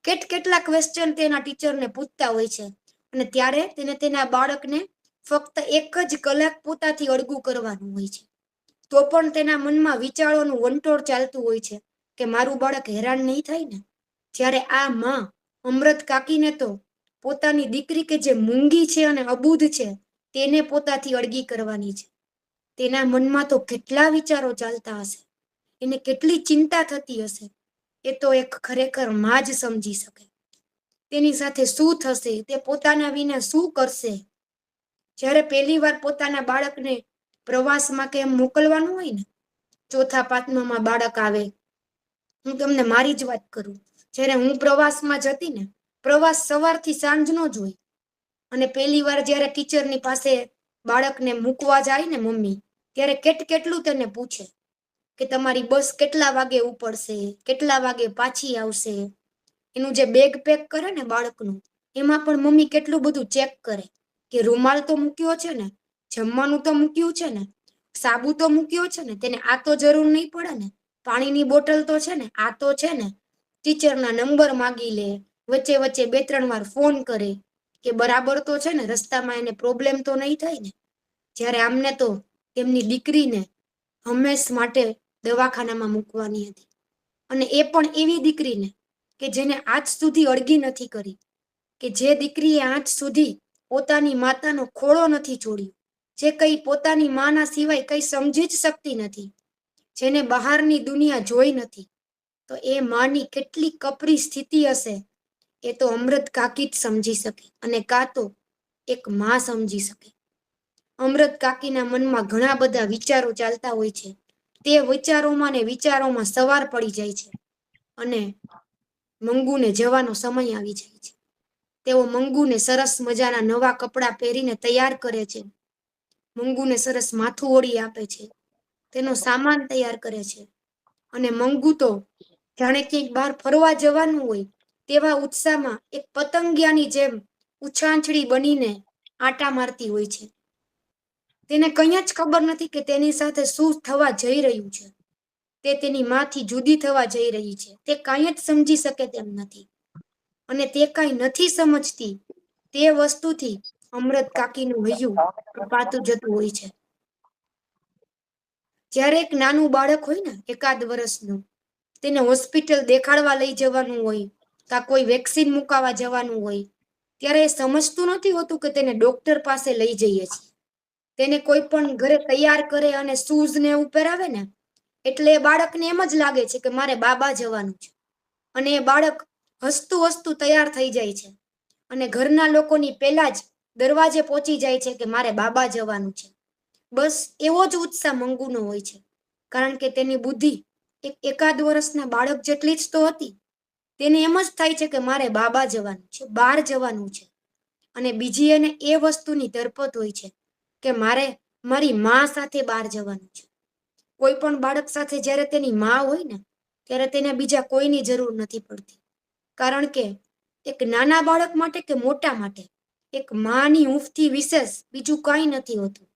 કેટલા ક્વેશ્ચન તેના ટીચરને પૂછતા હોય છે અને ત્યારે તેને તેના બાળકને ફક્ત એક જ કલાક પોતાથી અળગું કરવાનું હોય છે. તો પણ તેના મનમાં વિચારોનું વંટોળ ચાલતું હોય છે કે મારું બાળક હેરાન નહીં થાય ને. જ્યારે આ માં અમૃત કાકીને તો પોતાની દીકરી કે જે મૂંગી છે અને અબૂધ છે તેને પોતાથી અળગી કરવાની છે. તેના મનમાં તો કેટલા વિચારો ચાલતા હશે, એને કેટલી ચિંતા થતી હશે, એ તો એક ખરેખર માં જ સમજી શકે. તેની સાથે શું થશે, તે પોતાના વિના શું કરશે. જ્યારે પહેલી વાર પોતાના બાળકને પ્રવાસમાં કે એમ મોકલવાનું હોય ને, ચોથા પાંચમામાં બાળક આવે, હું તમને મારી જ વાત કરું, જ્યારે હું પ્રવાસમાં જતી ને, પ્રવાસ સવારથી સાંજનો જ હોય અને પહેલી વાર જ્યારે ટીચરની પાસે બાળકને મૂકવા જાય ને મમ્મી, ત્યારે કેટલું તેને પૂછે કે તમારી બસ કેટલા વાગે ઉપડશે, કેટલા વાગે પાછી આવશે. એનું જે બેગ પેક કરે ને બાળકનું, એમાં પણ મમ્મી કેટલું બધું ચેક કરે કે રૂમાલ તો મૂક્યો છે ને, જમવાનું તો મૂક્યું છે ને, સાબુ તો મૂક્યો છે ને, તેને આ તો જરૂર નહીં પડે ને, પાણીની બોટલ તો છે ને, આ તો છે ને. ટીચરના નંબર માગી લે, વચ્ચે વચ્ચે 2-3 વાર ફોન કરે કે બરાબર તો છે ને, રસ્તામાં એને પ્રોબ્લેમ તો નહીં થાય ને. જ્યારે આમને તો તેમની દીકરીને હંમેશ માટે દવાખાનામાં મૂકવાની હતી અને એ પણ એવી દીકરીને કે જેને આજ સુધી અળગી નથી કરી, કે જે દીકરીએ આજ સુધી પોતાની માતાનો ખોળો નથી છોડ્યો, જે કઈ પોતાની માના સિવાય કઈ સમજી જ શકતી નથી, જેને બહારની દુનિયા જોઈ નથી. તો એ માની કેટલી કપરી સ્થિતિ હશે એ તો અમૃત કાકી જ સમજી શકે અને કાં તો એક માં સમજી શકે. અમૃત કાકીના મનમાં ઘણા બધા વિચારો ચાલતા હોય છે. તે વિચારોમાં ને વિચારોમાં સવાર પડી જાય છે અને મંગુને જવાનો સમય આવી જાય છે. તેઓ મંગુને સરસ મજાના નવા કપડાં પહેરીને તૈયાર કરે છે. મંગુને સરસ માથું ઓળી આપે છે, તેનો સામાન તૈયાર કરે છે અને મંગુ તો જાણે ક્યાંક બહાર ફરવા જવાનું હોય તેવા ઉત્સાહમાં એક પતંગિયાની જેમ ઉછાંછડી બનીને આટા મારતી હોય છે. તેને કંઈ જ ખબર નથી કે તેની સાથે શું થવા જઈ રહ્યું છે. તે તેની માંથી જુદી થવા જઈ રહી છે. તે કાંઈ જ સમજી શકે તેમ નથી અને તે કાંઈ નથી સમજતી તે વસ્તુથી અમૃત કાકીનું હૈયું કપાતું જતું હોય છે. જ્યારે એક નાનું બાળક હોય ને, 1 વર્ષનું, તેને હોસ્પિટલ દેખાડવા લઈ જવાનું હોય કાં કોઈ વેક્સિન મુકાવા જવાનું હોય, ત્યારે એ સમજતું નથી હોતું કે તેને ડોક્ટર પાસે લઈ જઈએ છીએ. તેને કોઈ પણ ઘરે તૈયાર કરે અને શૂઝ ને એવું પહેરાવે ને, એટલે એ બાળકને એમ જ લાગે છે કે મારે બાબા જવાનું છે. અને એ બાળક હસતું હસતું તૈયાર થઈ જાય છે અને ઘરના લોકોની પહેલા જ દરવાજે પહોંચી જાય છે કે મારે બાબા જવાનું છે. બસ એવો જ ઉત્સાહ મંગુનો હોય છે, કારણ કે તેની બુદ્ધિ એકાદ વર્ષના બાળક જેટલી જ તો હતી. તેને એમ જ થાય છે કે મારે બાબા જવાનું છે, બહાર જવાનું છે. અને બીજી એને એ વસ્તુની ધરપત હોય છે કે મારે મારી મા સાથે બહાર જવાનું છે. કોઈ પણ બાળક સાથે જ્યારે તેની મા હોય ને, ત્યારે તેને બીજા કોઈની જરૂર નથી પડતી. કારણ કે એક નાના બાળક માટે કે મોટા માટે એક માની હૂંફથી વિશેષ બીજું કંઈ નથી હોતું.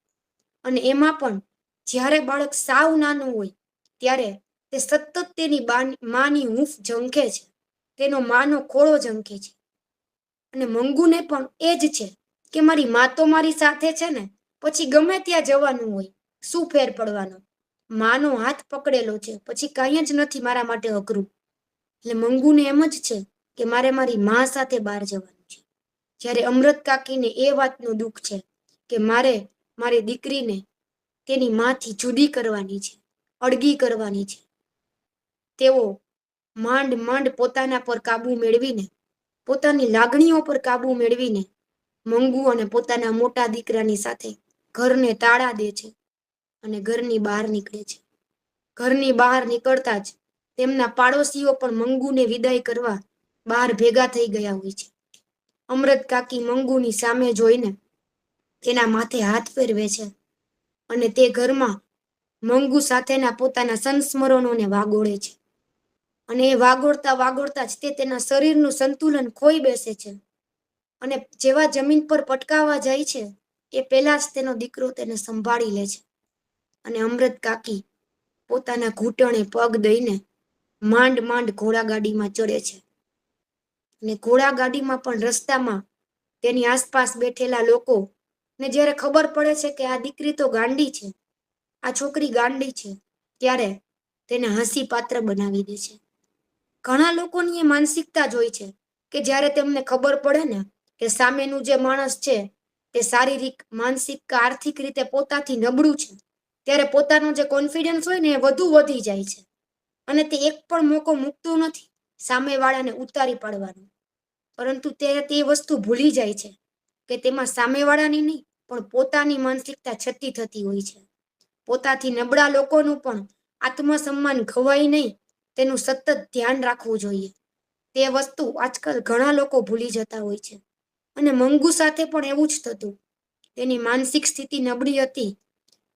અને એમાં પણ જ્યારે બાળક સાવ નાનું હોય ત્યારે તે સતત તેની માની હૂંફ ઝંખે છે, તેનો માનો ખોળો ઝંખે છે. અને મંગુને પણ એ જ છે કે મારી મા તો મારી સાથે છે ને, પછી ગમે ત્યાં જવાનું હોય, શું ફેર પડવાનો? માનો હાથ પકડેલો છે, પછી કાંઈ જ નથી મારા માટે અઘરું. એટલે મંગુને એમ જ છે કે મારે મારી મા સાથે બહાર જવાનું છે. જ્યારે અમૃત કાકીને એ વાતનું દુઃખ છે કે મારે મારી દીકરીને તેની માથી જુદી કરવાની છે, અળગી કરવાની છે. તેઓ માંડ માંડ પોતાના પર કાબુ મેળવીને, પોતાની લાગણીઓ પર કાબુ મેળવીને મંગુ અને પોતાના મોટા દીકરાની સાથે ઘરને તાળા દે છે અને ઘરની બહાર નીકળે છે. ઘરની બહાર નીકળતા જ તેમના પાડોશીઓ પણ મંગુને વિદાય કરવા બહાર ભેગા થઈ ગયા હોય છે. અમૃત કાકી મંગુની સામે જોઈને તેના માથે હાથ ફેરવે છે અને તે ઘરમાં મંગુ સાથેના પોતાના સંસ્મરણોને વાગોળે છે. અને એ વાગોળતા વાગોળતા જ તે તેના શરીરનું સંતુલન ખોઈ બેસે છે. અને જેવા જમીન પર પટકાવા જાય છે એ પહેલા જ તેનો દીકરો તેને સંભાળી લે છે. અને અમૃત કાકી પોતાના ઘૂંટણે પગ દઈને માંડ માંડ ઘોડાગાડીમાં ચડે છે. અને ઘોડાગાડીમાં પણ રસ્તામાં તેની આસપાસ બેઠેલા લોકો ને જ્યારે ખબર પડે છે કે આ દીકરી તો ગાંડી છે, આ છોકરી ગાંડી છે, ત્યારે તેને હસી પાત્ર બનાવી દે છે. ઘણા લોકોની એ માનસિકતા જ હોય છે કે જ્યારે તેમને ખબર પડે ને કે સામેનું જે માણસ છે તે શારીરિક, માનસિક કે આર્થિક રીતે પોતાથી નબળું છે, ત્યારે પોતાનો જે કોન્ફિડન્સ હોય ને એ વધુ વધી જાય છે. અને તે એક પણ મોકો મૂકતો નથી સામેવાળાને ઉતારી પાડવાનો. પરંતુ તે વસ્તુ ભૂલી જાય છે કે તેમાં સામેવાળાની નહીં, પણ પોતાની માનસિકતા છતી થતી હોય છે. પોતાથી નબળા લોકોનું પણ આત્મસન્માન ખવાય નહીં, તેનું સતત ધ્યાન રાખવું જોઈએ. તે વસ્તુ આજકાલ ઘણા લોકો ભૂલી જતા હોય છે. અને મંગુ સાથે પણ એવું જ થતું. તેની માનસિક સ્થિતિ નબળી હતી.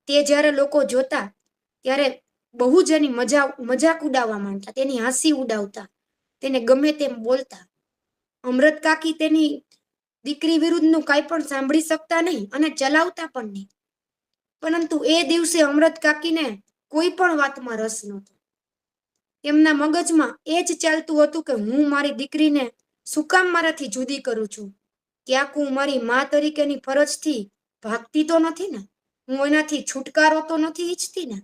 તે જ્યારે લોકો જોતા ત્યારે બહુ જ એની મજાક ઉડાવવા માંડતા, તેની હાંસી ઉડાવતા, તેને ગમે તેમ બોલતા. અમૃત કાકી તેની દીકરી વિરુદ્ધનું કાંઈ પણ સાંભળી શકતા નહીં અને ચલાવતા પણ નહીં. પરંતુ એ દિવસે અમૃત કાકીને કોઈ પણ વાતમાં રસ નહોતો. તેમના મગજમાં એ જ ચાલતું હતું કે હું મારી દીકરીને શું કામ મારાથી જુદી કરું છું? ક્યાંક હું મારી મા તરીકેની ફરજથી ભાગતી તો નથી ને? હું એનાથી છુટકારો તો નથી ઈચ્છતી ને?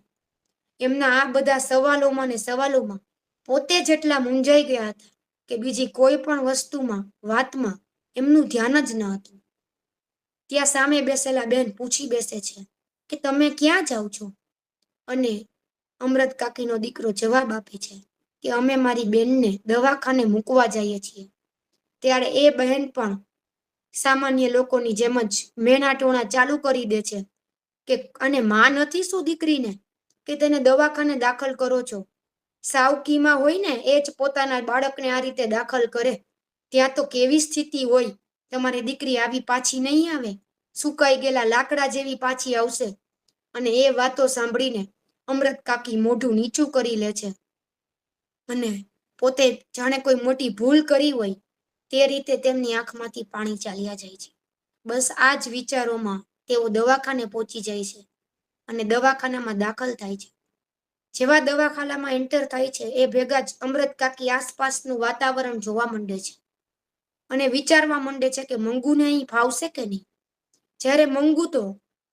એમના આ બધા સવાલોમાં ને સવાલોમાં પોતે જેટલા મૂંઝાઈ ગયા હતા કે બીજી કોઈ પણ વસ્તુમાં, વાતમાં એમનું ધ્યાન જ ન હતું. ત્યાં સામે બેસેલા બેન પૂછી બેસે છે કે તમે ક્યાં જાઓ છો? અને અમૃત કાકીનો દીકરો જવાબ આપે છે કે અમે મારી બેનને દવાખાને મૂકવા જઈએ છીએ. ત્યારે એ બહેન પણ સામાન્ય લોકોની જેમ જ મેણા ટોણા ચાલુ કરી દે છે કે અને માં નથી શું દીકરીને કે તેને દવાખાને દાખલ કરો છો? સાવકીમાં હોય ને એ જ પોતાના બાળકને આ રીતે દાખલ કરે. ત્યાં તો કેવી સ્થિતિ હોય? તમારી દીકરી આવી પાછી નહીં આવે, સુકાઈ ગયેલા લાકડા જેવી પાછી આવશે. અને એ વાતો સાંભળીને અમૃત કાકી મોઢું નીચું કરી લે છે અને પોતે જાણે કોઈ મોટી ભૂલ કરી હોય તે રીતે તેમની આંખમાંથી પાણી ચાલ્યા જાય છે. બસ આ જ વિચારોમાં તેઓ દવાખાને પહોંચી જાય છે અને દવાખાનામાં દાખલ થાય છે. જેવા દવાખાનામાં એન્ટર થાય છે એ ભેગા જ અમૃત કાકી આસપાસનું વાતાવરણ જોવા માંડે છે અને વિચારવા માંડે છે કે મંગુને અહીં ફાવશે કે નહીં. જ્યારે મંગુ તો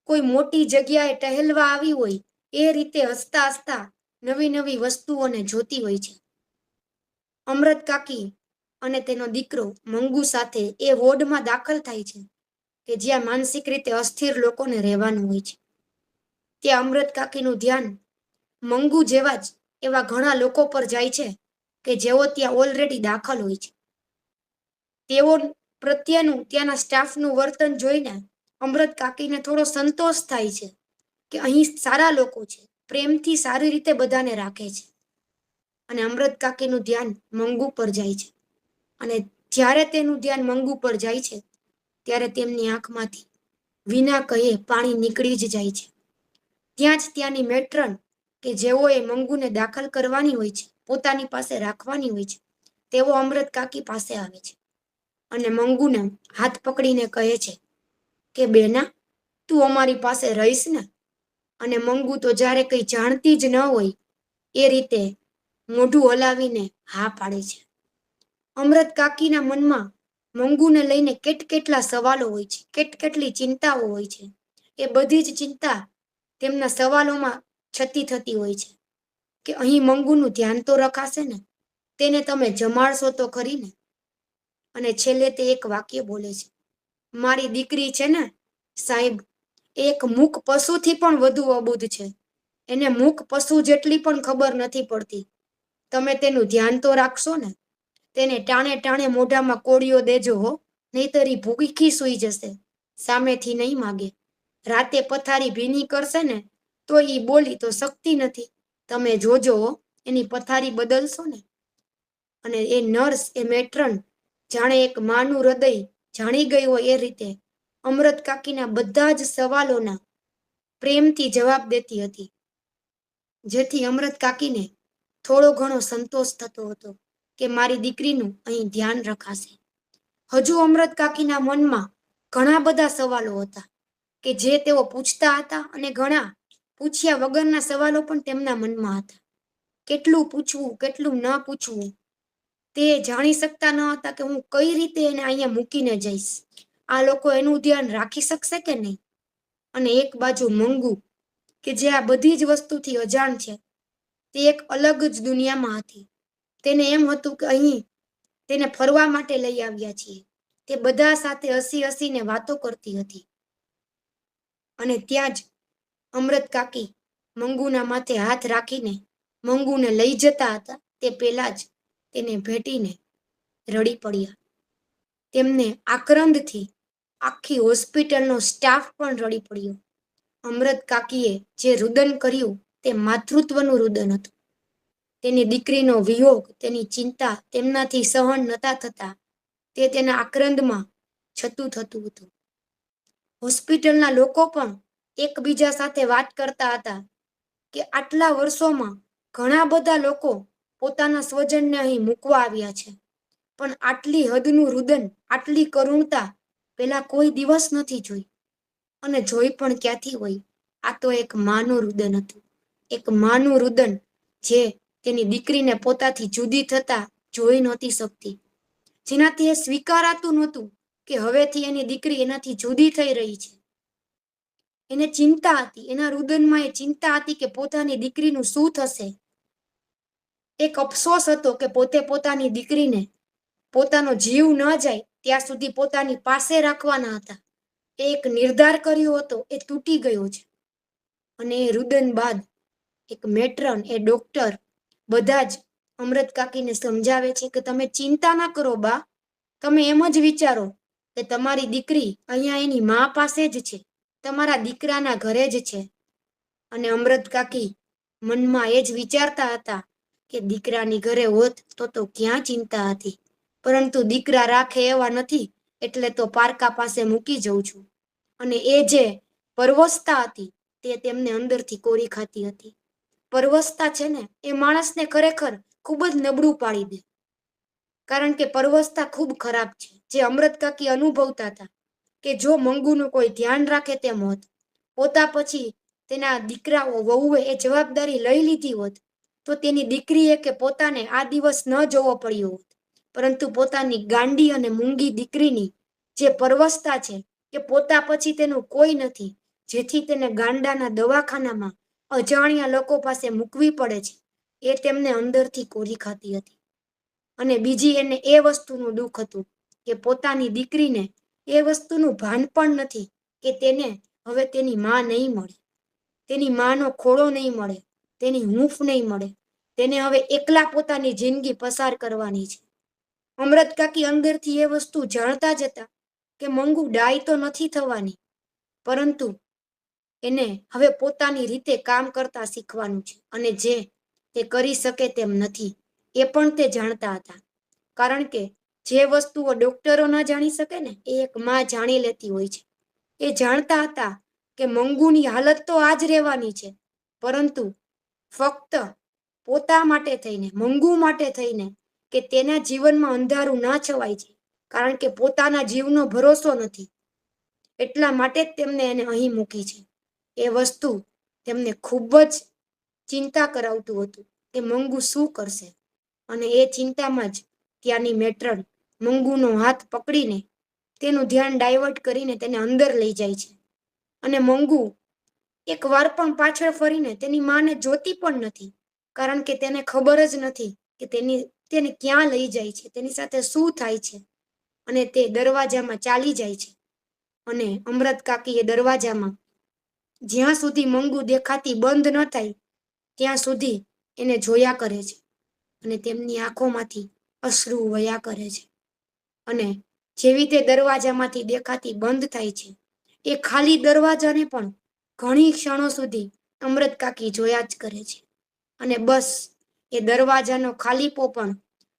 કોઈ મોટી જગ્યાએ ટહેલવા આવી હોય એ રીતે હસતા હસતા નવી નવી વસ્તુઓને જોતી હોય છે. અમૃત કાકી અને તેનો દીકરો મંગુ સાથે એ વોર્ડમાં દાખલ થાય છે કે જ્યાં માનસિક રીતે અસ્થિર લોકોને રહેવાનું હોય છે. ત્યાં અમૃત કાકીનું ધ્યાન મંગુ જેવા જ એવા ઘણા લોકો પર જાય છે કે જેઓ ત્યાં ઓલરેડી દાખલ હોય છે. તેઓ પ્રત્યેનું ત્યાંના સ્ટાફનું વર્તન જોઈને અમૃત કાકીને થોડો સંતોષ થાય છે કે અહીં સારા લોકો છે, પ્રેમથી સારી રીતે બધાને રાખે છે. અને અમૃત કાકીનું ધ્યાન મંગુ પર જાય છે. અને જ્યારે તેનું ધ્યાન મંગુ પર જાય છે ત્યારે તેમની આંખમાંથી વિના કહે પાણી નીકળી જ જાય છે. ત્યાં જ ત્યાંની મેટ્રન કે જેઓએ મંગુને દાખલ કરવાની હોય છે, પોતાની પાસે રાખવાની હોય છે, તેઓ અમૃત કાકી પાસે આવે છે અને મંગુને હાથ પકડીને કહે છે કે બેના, તું અમારી પાસે રહીશ ને? અને મંગુ તો જ્યારે કંઈ જાણતી જ ન હોય એ રીતે મોઢું હલાવીને હા પાડે છે. અમૃત કાકીના મનમાં મંગુને લઈને કેટલા સવાલો હોય છે, કેટલી ચિંતાઓ હોય છે. એ બધી જ ચિંતા તેમના સવાલોમાં છતી થતી હોય છે કે અહીં મંગુનું ધ્યાન તો રખાશે ને? તેને તમે જમાડશો તો ખરી ને? અને છેલ્લે તે એક વાક્ય બોલે છે, મારી દીકરી છે ને સાહેબ, એક મૂક પશુથી પણ વધુ અબૂધ છે. એને મૂક પશુ જેટલી પણ ખબર નથી પડતી. તમે તેનું ધ્યાન તો રાખશો ને? તેને ટાણે ટાણે મોઢામાં કોળીઓ દેજો હો, નહીતર ઈ ભૂખી સૂઈ જશે. સામેથી નહીં માગે. રાતે પથારી ભીની કરશે ને તો ઈ બોલી તો શકતી નથી. તમે જોજો હો, એની પથારી બદલશો ને? અને એ નર્સ, એ મેટ્રન જાણે એક માનું હૃદય જાણી ગઈ હોય એ રીતે અમૃત કાકીના બધા જ સવાલોના પ્રેમથી જવાબ દેતી હતી, જેથી અમૃત કાકીને થોડો ઘણો સંતોષ થતો હતો કે મારી દીકરીનું અહીં ધ્યાન રખાશે. હજુ અમૃત કાકીના મનમાં ઘણા બધા સવાલો હતા કે જે તેઓ પૂછતા હતા અને ઘણા પૂછ્યા વગરના સવાલો પણ તેમના મનમાં હતા. કેટલું પૂછવું, કેટલું ન પૂછવું તે જાણી શકતા ન હતા કે હું કઈ રીતે એને અહીંયા મૂકીને જઈશ. આ લોકો એનું ધ્યાન રાખી શકશે કે નહીં? અને એક બાજુ મંગુ કે જે આ બધી જ વસ્તુથી અજાણ છે, તે એક અલગ જ દુનિયામાં હતી. તેને એમ હતું કે અહીં તેને ફરવા માટે લઈ આવ્યા છીએ. તે બધા સાથે હસીને વાતો કરતી હતી. અને ત્યાં જ અમૃત કાકી મંગુના માથે હાથ રાખીને મંગુને લઈ જતા હતા તે પહેલા જ તેને ભેટીને રડી પડ્યા. તેમને આક્રંદથી આખી હોસ્પિટલનો સ્ટાફ પણ રડી પડ્યો. અમૃત કાકીએ જે રુદન કર્યું તે માતૃત્વનું રુદન હતું. તેની દીકરીનો વિયોગ, તેની ચિંતા તેમનાથી સહન નતા થતા. તે તેના આક્રંદમાં છતું થતું હતું. હોસ્પિટલના લોકો પણ એકબીજા સાથે વાત કરતા હતા કે આટલા વર્ષોમાં ઘણા બધા લોકો પોતાના સ્વજનને અહીં મૂકવા આવ્યા છે, પણ આટલી હદનું રુદન, આટલી કરુણતા પેલા કોઈ દિવસ નથી જોઈ. અને જોઈ પણ ક્યાંથી હોય? આ તો એક માનું રુદન હતું. એક માનું રુદન જે તેની દીકરીને પોતાથી જુદી થતા જોઈ નહોતી શકતી, જેનાથી એ સ્વીકારાતું નહોતું કે હવેથી એની દીકરી એનાથી જુદી થઈ રહી છે. એને ચિંતા હતી, એના રુદનમાં એ ચિંતા હતી કે પોતાની દીકરીનું શું થશે. એક અફસોસ હતો કે પોતે પોતાની દીકરીને પોતાનો જીવ ન જાય ત્યાં સુધી પોતાની પાસે રાખવાના હતા. એક નિર્ધાર કર્યો હતો, એ તૂટી ગયો છે. અને એ રુદન બાદ એક મેટ્રન, એ ડોક્ટર બધા જ અમૃત કાકીને સમજાવે છે કે તમે ચિંતા ના કરો બા, તમે એમ જ વિચારો કે તમારી દીકરી અહીંયા એની મા પાસે જ છે, તમારા દીકરાના ઘરે જ છે. અને અમૃત કાકી મનમાં એ જ વિચારતા હતા કે દીકરાની ઘરે હોત તો ક્યાં ચિંતા હતી, પરંતુ દીકરા રાખે એવા નથી એટલે તો પારકા પાસે મૂકી જઉં છું. અને એ જે પરવશતા હતી તે તેમને અંદરથી કોરી ખાતી હતી. પરવશતા છે ને એ માણસને ખરેખર ખૂબ જ નબળું પાડી દે, કારણ કે પરવશતા ખૂબ ખરાબ છે. જે અમૃત કાકી અનુભવતા હતા કે જો મંગુનું કોઈ ધ્યાન રાખે તેમ હોત, પોતા પછી તેના દીકરાઓ વહુએ એ જવાબદારી લઈ લીધી હોત, તો તેની દીકરીએ કે પોતાને આ દિવસ ન જોવો પડ્યો હોત. પરંતુ પોતાની ગાંડી અને મૂંગી દીકરીની જે પરવશતા છે કે પોતા પછી તેનું કોઈ નથી, જેથી તેને ગાંડાના દવાખાનામાં અજાણ્યા લોકો પાસે મૂકવી પડે છે, એ તેમને અંદરથી કોરી ખાતી હતી. અને બીજી એને એ વસ્તુનું દુઃખ હતું કે પોતાની દીકરીને એ વસ્તુનું ભાન પણ નથી કે તેને હવે તેની માં નહીં મળે, તેની માનો ખોળો નહીં મળે, તેની હૂંફ નહીં મળે. તેને હવે એકલા પોતાની જિંદગી પસાર કરવાની છે. અમરત કાકી અંદરથી એ વસ્તુ જાણતા જ હતા કે મંગુ ડાય તો નથી થવાની, પરંતુ એને હવે પોતાની રીતે કામ કરતા શીખવાનું છે, અને જે તે કરી શકે તેમ નથી એ પણ તે જાણતા હતા. કારણ કે જે વસ્તુઓ ડોક્ટરો ન જાણી શકે ને એ એક માં જાણી લેતી હોય છે. એ જાણતા હતા કે મંગુની હાલત તો આ જ રહેવાની છે, પરંતુ ફક્ત પોતા માટે થઈને, મંગુ માટે થઈને, કે તેના જીવનમાં અંધારું ના છવાય છે, કારણ કે પોતાના જીવનો ભરોસો નથી, એટલા માટે જ તેમને એને અહીં મૂકી છે. એ વસ્તુ તેમને ખૂબ જ ચિંતા કરાવતું હતું કે મંગુ શું કરશે. અને એ ચિંતામાં જ ત્યાંની મેટ્રન મંગુનો હાથ પકડીને તેનું ધ્યાન ડાયવર્ટ કરીને તેને અંદર લઈ જાય છે. અને મંગુ એક વાર પણ પાછળ ફરીને તેની માને જોતી પણ નથી, કારણ કે તેને ખબર જ નથી કે તેને ક્યાં લઈ જાય છે, તેની સાથે શું થાય છે. અને તે દરવાજામાં ચાલી જાય છે, અને અમરત કાકી એ દરવાજામાં જ્યાં સુધી મંગુ દેખાતી બંધ ન થાય ત્યાં સુધી એને જોયા કરે છે, અને તેમની આંખોમાંથી અશ્રુ વયા કરે છે. અને જેવી તે દરવાજામાંથી દેખાતી બંધ થાય છે, એ ખાલી દરવાજાને પણ ઘણી ક્ષણો સુધી અમરત કાકી જોયા જ કરે છે. અને બસ એ દરવાજાનો ખાલીપો પણ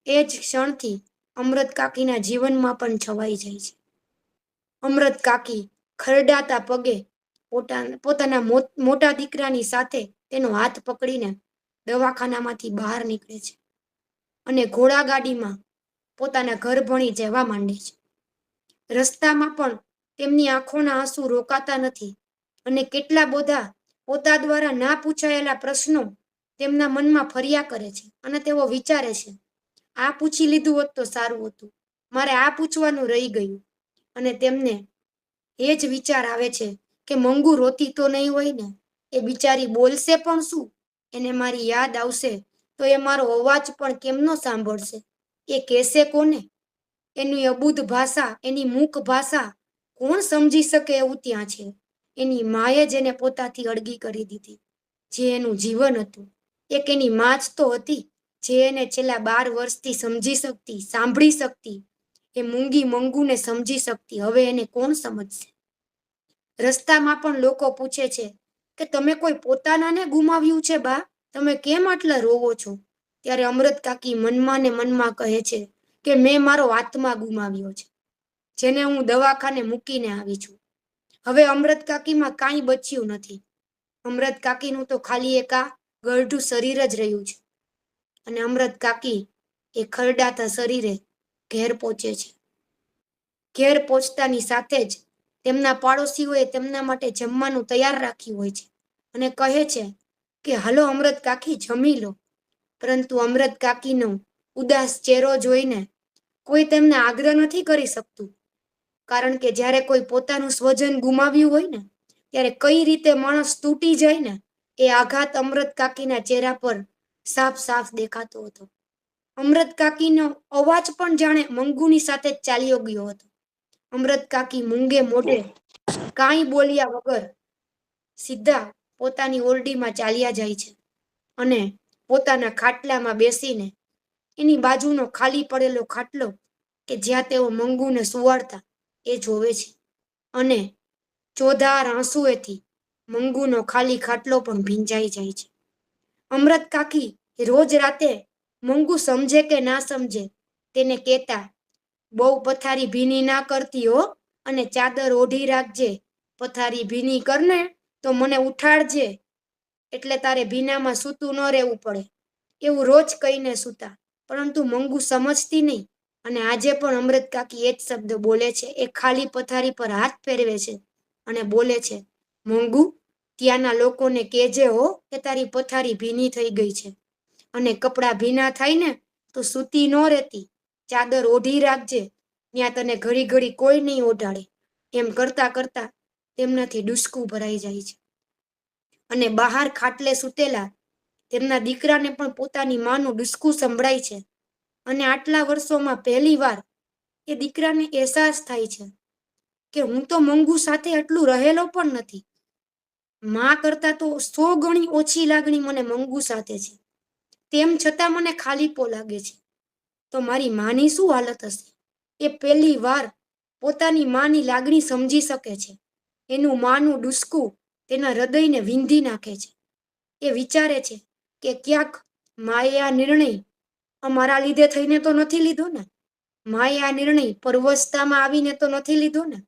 એ જ ક્ષણથી અમરત કાકીના જીવનમાં પણ છવાઈ જાય છે. અમરત કાકી ખરડાતા પગે પોતાના મોટા દીકરાની સાથે તેનો હાથ પકડીને દવાખાનામાંથી બહાર નીકળે છે, અને ઘોડાગાડીમાં પોતાના ઘર ભણી જવા માંડે છે. રસ્તામાં પણ તેમની આંખોના આંસુ રોકાતા નથી, અને કેટલા બધા પોતા દ્વારા ના પૂછાયેલા પ્રશ્નો તેમના મનમાં ફર્યા કરે છે. અને તેઓ વિચારે છે, આ પૂછી લીધું હોત તો સારું હતું, મારે આ પૂછવાનું રહી ગયું. અને તેમને એ જ વિચાર આવે છે કે મંગુ રોતી તો નહીં હોય ને, એ બિચારી બોલશે પણ શું, એને મારી યાદ આવશે તો એ મારો અવાજ પણ કેમ ન સાંભળશે, એ કહેશે કોને, એની અબૂધ ભાષા, એની મૂક ભાષા કોણ સમજી શકે એવું ત્યાં છે. એની માએ જ એને પોતાથી અળગી કરી દીધી, જે એનું જીવન હતું. એક એની માં જ તો હતી જે એને છેલ્લા 12 વર્ષથી સમજી શકતી, સાંભળી શકતી, એ મૂંગી મંગુને સમજી શકતી. હવે એને કોણ સમજશે. રસ્તામાં પણ લોકો પૂછે છે કે તમે કોઈ પોતાનાને ગુમાવ્યું છે બા, તમે કેમ આટલા રોવો છો. ત્યારે અમરત કાકી મનમાં ને મનમાં કહે છે કે મેં મારો આત્મા ગુમાવ્યો છે, જેને હું દવાખાને મૂકીને આવી છું. હવે અમરત કાકીમાં કાંઈ બચ્યું નથી. અમરત કાકીનું તો ખાલી એક આ ગરઢું શરીર જ રહ્યું છે. અને અમરત કાકી એ ખરડાતા શરીરે ઘેર પહોંચે છે. ઘેર પહોંચતાની સાથે જ તેમના પાડોશીઓએ તેમના માટે જમવાનું તૈયાર રાખ્યું હોય છે, અને કહે છે કે હાલો અમરત કાકી જમી લો. પરંતુ અમરત કાકીનો ઉદાસ ચહેરો જોઈને કોઈ તેમને આગ્રહ નથી કરી શકતું, કારણ કે જ્યારે કોઈ પોતાનું સ્વજન ગુમાવ્યું હોય ને ત્યારે કઈ રીતે માણસ તૂટી જાય ને એ આઘાત અમરત કાકીના ચહેરા પર સાફ સાફ દેખાતો હતો. અમરત કાકીનો અવાજ પણ જાણે મંગુની સાથે જ ચાલ્યો ગયો હતો. અમરત કાકી મૂંગે મોઢે કાંઈ બોલ્યા વગર સીધા પોતાની ઓરડીમાં ચાલ્યા જાય છે, અને પોતાના ખાટલામાં બેસીને એની બાજુનો ખાલી પડેલો ખાટલો કે જ્યાં તેઓ મંગુને સુવાડતા એ જોવે છે. અને ચોધાર આંસુએથી મંગુનો ખાલી ખાટલો પણ ભીંજાઈ જાય છે. અમરત કાકી રોજ રાતે મંગુ સમજે કે ના સમજે તેને કહેતા, બહુ પથારી ભીની ના કરતી હો, અને ચાદર ઓઢી રાખજે, પથારી ભીની કરને તો મને ઉઠાડજે, એટલે તારે ભીનામાં સૂતું ન રહેવું પડે. એવું રોજ કહીને સૂતા, પરંતુ મંગુ સમજતી નહીં. અને આજે પણ અમરત કાકી એ જ શબ્દ બોલે છે. એ ખાલી પથારી પર હાથ ફેરવે છે અને બોલે છે, મંગુ ત્યાંના લોકોને કહેજે હો કે તારી પથારી ભીની થઈ ગઈ છે, અને કપડાં ભીના થાય ને તો સૂતી ન રહેતી, ચાદર ઓઢી રાખજે, ત્યાં તને ઘડી ઘડી કોઈ નહીં ઓઢાડે. એમ કરતા કરતા તેમનાથી ડૂસકું ભરાઈ જાય છે. અને બહાર ખાટલે સૂતેલા તેમના દીકરાને પણ પોતાની માનું ડૂસકું સંભળાય છે. અને આટલા વર્ષોમાં પહેલી વાર એ દીકરાને અહેસાસ થાય છે કે હું તો મંગુ સાથે આટલું રહેલો પણ નથી. માં કરતા તો 100 ગણી ઓછી લાગણી મને મંગુ સાથે છે. તેમ છતાં મને ખાલીપો લાગે છે. તો મારી માની શું હાલત હશે? એ પહેલી વાર પોતાની માની લાગણી સમજી શકે છે. એનું માનું ડૂસકું તેના હૃદયને વીંધી નાખે છે. એ વિચારે છે કે ક્યાંક માએ આ નિર્ણય અમારા લીધે થઈને તો નથી લીધો ને? માએ આ નિર્ણય પરવશતામાં આવીને તો નથી લીધો ને?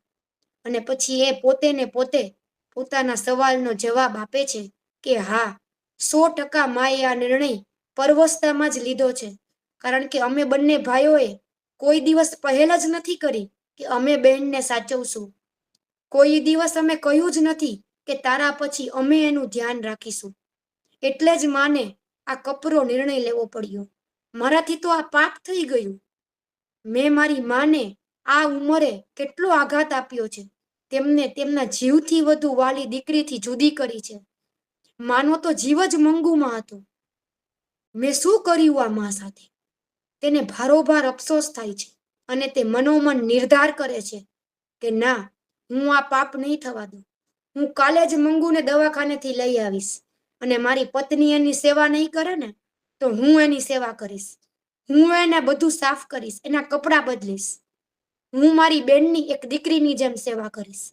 અને પછી એ પોતે ને પોતે પોતાના સવાલનો જવાબ આપે છે કે હા, 100% માએ આ નિર્ણય પરવશતામાં જ લીધો છે. કારણ કે અમે બંને ભાઈઓએ કોઈ દિવસ પહેલ જ નથી કરી કે અમે બહેનને સાચવશું. કોઈ દિવસ અમે કહ્યું જ નથી કે તારા પછી અમે એનું ધ્યાન રાખીશું. એટલે જ માને આ કપરો નિર્ણય લેવો પડ્યો. મારાથી તો આ પાપ થઈ ગયું. મેં મારી માને આ ઉંમરે કેટલો આઘાત આપ્યો છે. તેમને તેમના જીવથી વધુ વાલી દીકરીથી જુદી કરી છે. માનો તો જીવ જ મંગુમાં હતો. મેં શું કર્યું આ મા સાથે? તેને ભારોભાર અફસોસ થાય છે અને તે મનોમન નિર્ધાર કરે છે કે ના, હું આ પાપ નહીં થવા દઉં. હું કાલે જ મંગુને દવાખાનેથી લઈ આવીશ અને મારી પત્ની એની સેવા નહીં કરે ને તો હું એની સેવા કરીશ. હું એને બધું સાફ કરીશ, એના કપડાં બદલીશ. હું મારી બેનની એક દીકરીની જેમ સેવા કરીશ.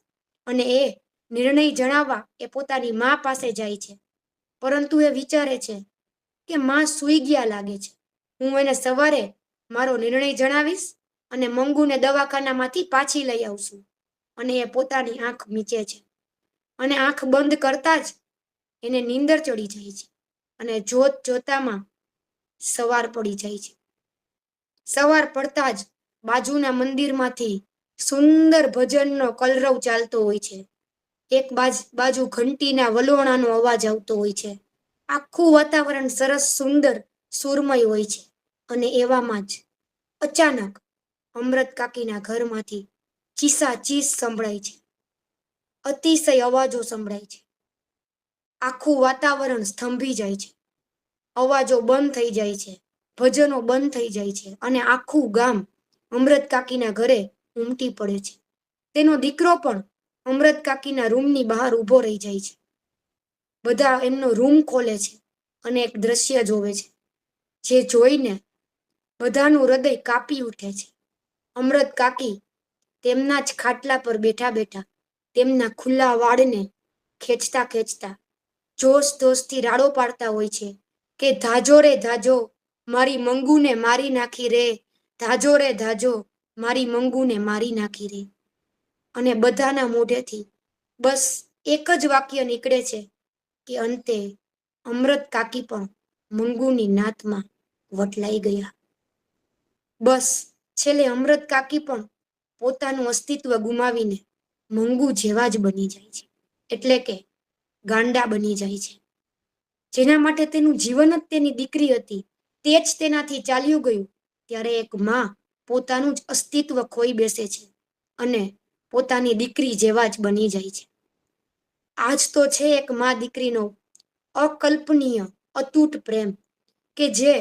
અને એ નિર્ણય જણાવવા એ પોતાની મા પાસે જાય છે. પરંતુ એ વિચારે છે કે માં સૂઈ ગયા લાગે છે. હું એને સવારે મારો નિર્ણય જણાવીશ અને મંગુને દવાખાનામાંથી પાછી લઈ આવશું. અને એ પોતાની આંખ મીચે છે અને આંખ બંધ કરતા જ એને નીંદર ચડી જાય છે અને જોત જોતામાં સવાર પડી જાય છે. સવાર પડતા જ બાજુના મંદિરમાંથી સુંદર ભજનનો કલરવ ચાલતો હોય છે. એક બાજુ ઘંટીના વલોણાનો અવાજ આવતો હોય છે. આખું વાતાવરણ સરસ, સુંદર, સુરમય હોય છે. અને એવામાં જ અચાનક અમૃત કાકીના ઘરમાંથી ચીસા ચીસ સંભળાય છે. અતિશય અવાજો સંભળાય છે. આખું વાતાવરણ સ્તંભી જાય છે. અવાજો બંધ થઈ જાય છે, ભજનો બંધ થઈ જાય છે અને આખું ગામ અમૃત કાકીના ઘરે ઉમટી પડે છે. તેનો દીકરો પણ અમૃત કાકીના રૂમની બહાર ઊભો રહી જાય છે. બધા એમનો રૂમ ખોલે છે અને એક દ્રશ્ય જોવે છે, જે જોઈને બધાનું હૃદય કાપી ઉઠે છે. અમૃત કાકી તેમના જ ખાટલા પર બેઠા બેઠા તેમના ખુલ્લા વાળને ખેંચતા ખેંચતા જોશ જોશથી રાડો પાડતા હોય છે કે ધાજો રે ધાજો, મારી મંગુને મારી નાખી રે. ધાજો રે ધાજો, મારી મંગુને મારી નાખી રે. અને બધાના મોઢેથી બસ એક જ વાક્ય નીકળે છે કે અંતે અમૃત કાકી પણ મંગુની નાતમાં વટલાઈ ગયા. બસ છેલ્લે અમૃત કાકી પણ પોતાનું અસ્તિત્વ ગુમાવીને મંગુ જેવા જ બની જાય છે. એટલે કે ગાંડા બની જાય છે. જેના માટે તેનું જીવન જ તેની દીકરી હતી, તે જ તેનાથી ચાલ્યું ગયું. ત્યારે એક માં પોતાનું જ અસ્તિત્વ ખોઈ બેસે છે અને પોતાની દીકરી જેવા જ બની જાય છે. આજ તો છે એક માં દીકરીનો અકલ્પનીય, અતૂટ પ્રેમ કે જે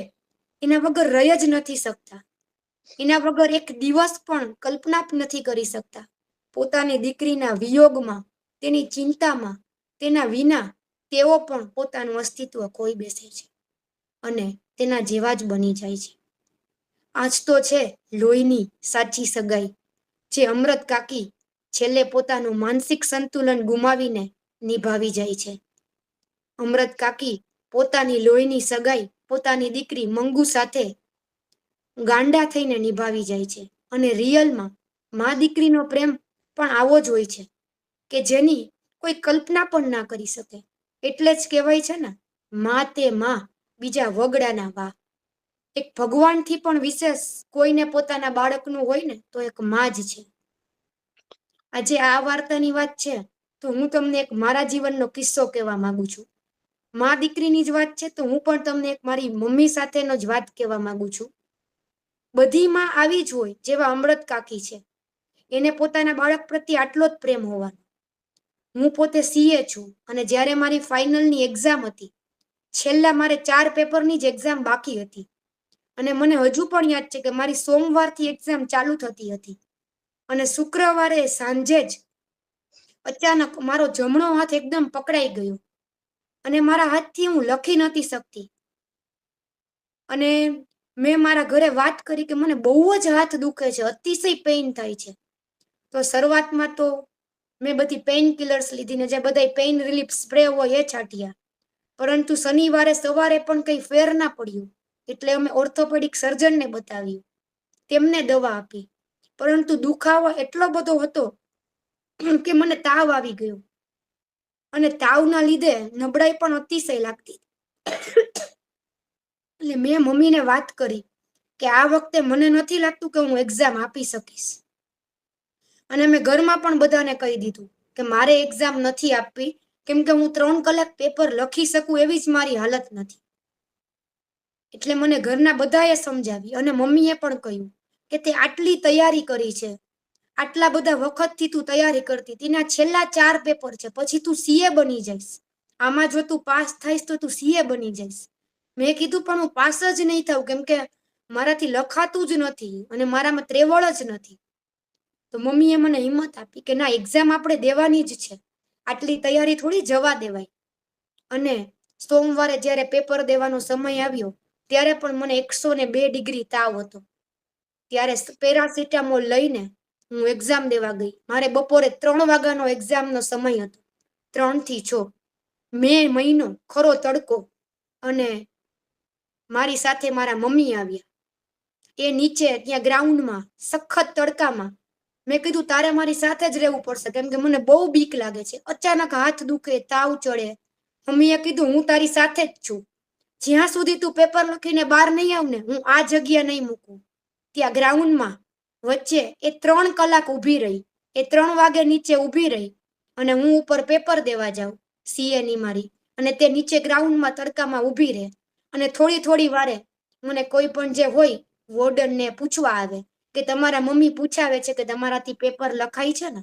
એના વગર રહી જ નથી શકતા. એના વગર એક દિવસ પણ કલ્પના નથી કરી શકતા. પોતાની દીકરીના વિયોગમાં, તેની ચિંતામાં, તેના વિના તેઓ પણ પોતાનું અસ્તિત્વ ખોઈ બેસે છે અને તેના જેવા જ બની જાય છે. આજ તો છે લોહીની સાચી સગાઈ, જે અમૃત કાકી છેલ્લે પોતાનું માનસિક સંતુલન ગુમાવીને નિભાવી જાય છે. અમૃત કાકી પોતાની લોહીની સગાઈ પોતાની દીકરી મંગુ સાથે ગાંડા થઈને નિભાવી જાય છે. અને રિયલમાં મા દીકરીનો પ્રેમ પણ આવો જ હોય છે કે જેની કોઈ કલ્પના પણ ના કરી શકે. એટલે જ કહેવાય છે ને, મા તે મા, બીજા વગડાના વા. એક ભગવાનથી પણ વિશેષ કોઈને પોતાના બાળકનું હોય ને તો એક મા જ છે. આજે આ વાર્તાની વાત છે તો હું તમને એક મારા જીવનનો કિસ્સો કહેવા માંગુ છું. મા દીકરીની જ વાત છે તો હું પણ તમને એક મારી મમ્મી સાથેનો જ વાત કહેવા માંગુ છું. બધી માં આવી જ હોય જેવા અમૃત કાકી છે. એને પોતાના બાળક પ્રત્યે આટલો જ પ્રેમ હોવાનો. હું પોતે સીએ છું અને જ્યારે મારી ફાઇનલની એક્ઝામ હતી, છેલ્લા મારે 4 પેપરની જ એક્ઝામ બાકી હતી અને મને હજુ પણ યાદ છે કે મારી સોમવારથી એક્ઝામ ચાલુ થતી હતી અને શુક્રવારે સાંજે જ અચાનક મારો જમણો હાથ એકદમ પકડાઈ ગયો અને મારા હાથથી હું લખી નહોતી શકતી. અને મેં મારા ઘરે વાત કરી કે મને બહુ જ હાથ દુખે છે, અતિશય પેઇન થાય છે. તો શરૂઆતમાં તો મેં બધી પેઇન કિલર્સ લીધી ને જે બધા પેઇન રિલીફ સ્પ્રે હોય એ છાંટ્યા. પરંતુ શનિવારે સવારે પણ કંઈ ફેર ના પડ્યું, એટલે અમે ઓર્થોપેડિક સર્જનને બતાવ્યું. તેમને દવા આપી, પરંતુ દુખાવો એટલો બધો હતો કે મને તાવ આવી ગયો અને તાવના લીધે નબળાઈ પણ અતિશય લાગતી. એટલે મેં મમ્મીને વાત કરી કે આ વખતે મને નથી લાગતું કે હું એક્ઝામ આપી શકીશ. અને મેં ઘરમાં પણ બધાને કહી દીધું કે મારે એક્ઝામ નથી આપવી, કેમ કે હું 3 કલાક પેપર લખી શકું એવી જ મારી હાલત નથી. એટલે મને ઘરના બધાએ સમજાવી અને મમ્મીએ પણ કહ્યું કે તે આટલી તૈયારી કરી છે, આટલા બધા વખતથી તું તૈયારી કરતી, તેના છેલ્લા 4 પેપર છે, પછી તું સીએ બની જઈશ. આમાં જો તું પાસ થઈશ તો તું સીએ બની જઈશ. મેં કીધું પણ હું પાસ જ નહીં થાઉં, કેમ કે મારાથી લખાતું જ નથી અને મારામાં ત્રેવડ જ નથી. તો મમ્મીએ મને હિંમત આપી કે ના, એક્ઝામ આપણે દેવાની જ છે, આટલી તૈયારી થોડી જવા દેવાય. અને સોમવારે જ્યારે પેપર દેવાનો સમય આવ્યો ત્યારે પણ મને 102 ડિગ્રી તાવ હતો. ત્યારે પેરાસિટામોલ લઈને હું એક્ઝામ દેવા ગઈ. મારે બપોરે 3 વાગ્યાનો એક્ઝામનો સમય હતો, 3 થી 6. મે મહિનો, ખરો તડકો, અને મારી સાથે મારા મમ્મી આવ્યા. એ નીચે ત્યાં ગ્રાઉન્ડમાં સખત તડકામાં. મેં કીધું તારે મારી સાથે જ રહેવું પડશે, કેમ કે મને બહુ બીક લાગે છે. અચાનક હાથ દુખે, તાવ ચડે. મમ્મીએ કીધું હું તારી સાથે જ છું, જ્યાં સુધી તું પેપર લખીને બહાર નહીં આવ ને, હું આ જગ્યા નહીં મૂકું. ત્યાં ગ્રાઉન્ડમાં વચ્ચે એ 3 કલાક ઊભી રહી. એ 3 વાગે નીચે ઊભી રહી અને હું ઉપર પેપર દેવા જાઉં સીએની મારી, અને તે નીચે ગ્રાઉન્ડમાં તડકામાં ઊભી રહે. અને થોડી થોડી વારે મને કોઈ પણ જે હોય વોર્ડનને પૂછવા આવે કે તમારા મમ્મી પૂછાવે છે કે તમારાથી પેપર લખાય છે ને,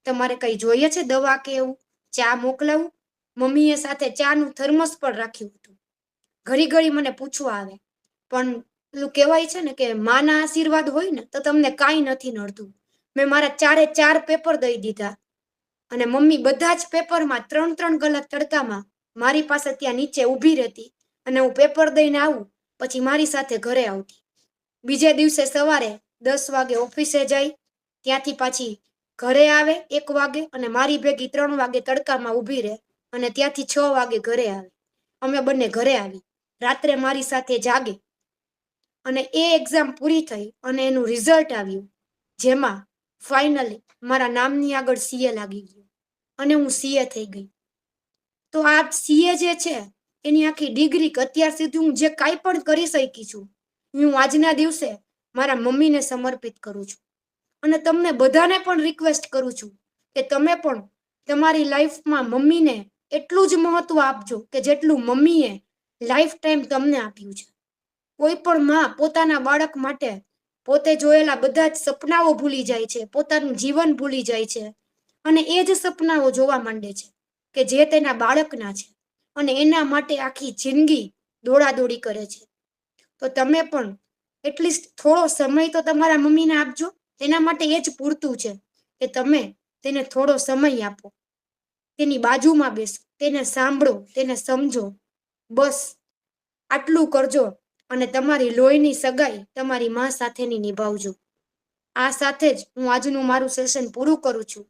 તમારે કઈ જોઈએ છે, દવા કે એવું, ચા મોકલાવું? મમ્મીએ સાથે ચાનું થર્મસ પણ રાખ્યું હતું. ઘડી ઘડી મને પૂછવા આવે. પણ પેલું કહેવાય છે ને કે માના આશીર્વાદ હોય ને તો તમને કાંઈ નથી નડતું. મેં મારા 4 પેપર દઈ દીધા અને મમ્મી બધા જ પેપરમાં 3 કલાક તડકામાં મારી પાસે ત્યાં નીચે ઊભી રહેતી અને હું પેપર દઈને આવું પછી મારી સાથે ઘરે આવતી. બીજે દિવસે સવારે 10 વાગે ઓફિસે જાય, ત્યાંથી પાછી ઘરે આવે 1 વાગે અને મારી ભેગી 3 વાગે તડકામાં ઊભી રહે અને ત્યાંથી 6 વાગે ઘરે આવે. અમે બંને ઘરે આવી, રાત્રે મારી સાથે જાગે. અને એ એક્ઝામ પૂરી થઈ અને એનું રિઝલ્ટ આવ્યું, જેમાં ફાઇનલી મારા નામની આગળ સીએ લાગી ગયું અને હું સીએ થઈ ગઈ. તો આ સીએ જે છે એની આખી ડિગ્રી અત્યાર સુધી હું જે કાંઈ પણ કરી શકી છું, હું આજના દિવસે મારા મમ્મીને સમર્પિત કરું છું. અને તમને બધાને પણ રિક્વેસ્ટ કરું છું કે તમે પણ તમારી લાઈફમાં મમ્મીને એટલું જ મહત્વ આપજો કે જેટલું મમ્મીએ લાઈફ ટાઈમ તમને આપ્યું છે. કોઈ પણ માં પોતાના બાળક માટે પોતે જોયેલા બધા જ સપનાઓ ભૂલી જાય છે, પોતાનું જીવન ભૂલી જાય છે અને એ જ સપનાઓ જોવા માંડે છે કે જે તેના બાળકના છે, અને એના માટે આખી જિંદગી દોડાદોડી કરે છે. તો તમે પણ એટલીસ્ટ થોડો સમય તો તમારા મમ્મીને આપજો. તેના માટે એ જ પૂરતું છે કે તમે તેને થોડો સમય આપો, તેની બાજુમાં બેસો, તેને સાંભળો, તેને સમજો. બસ આટલું કરજો અને તમારી લોહીની સગાઈ તમારી માં સાથેની નિભાવજો. આ સાથે જ હું આજનું મારું સેશન પૂરું કરું છું.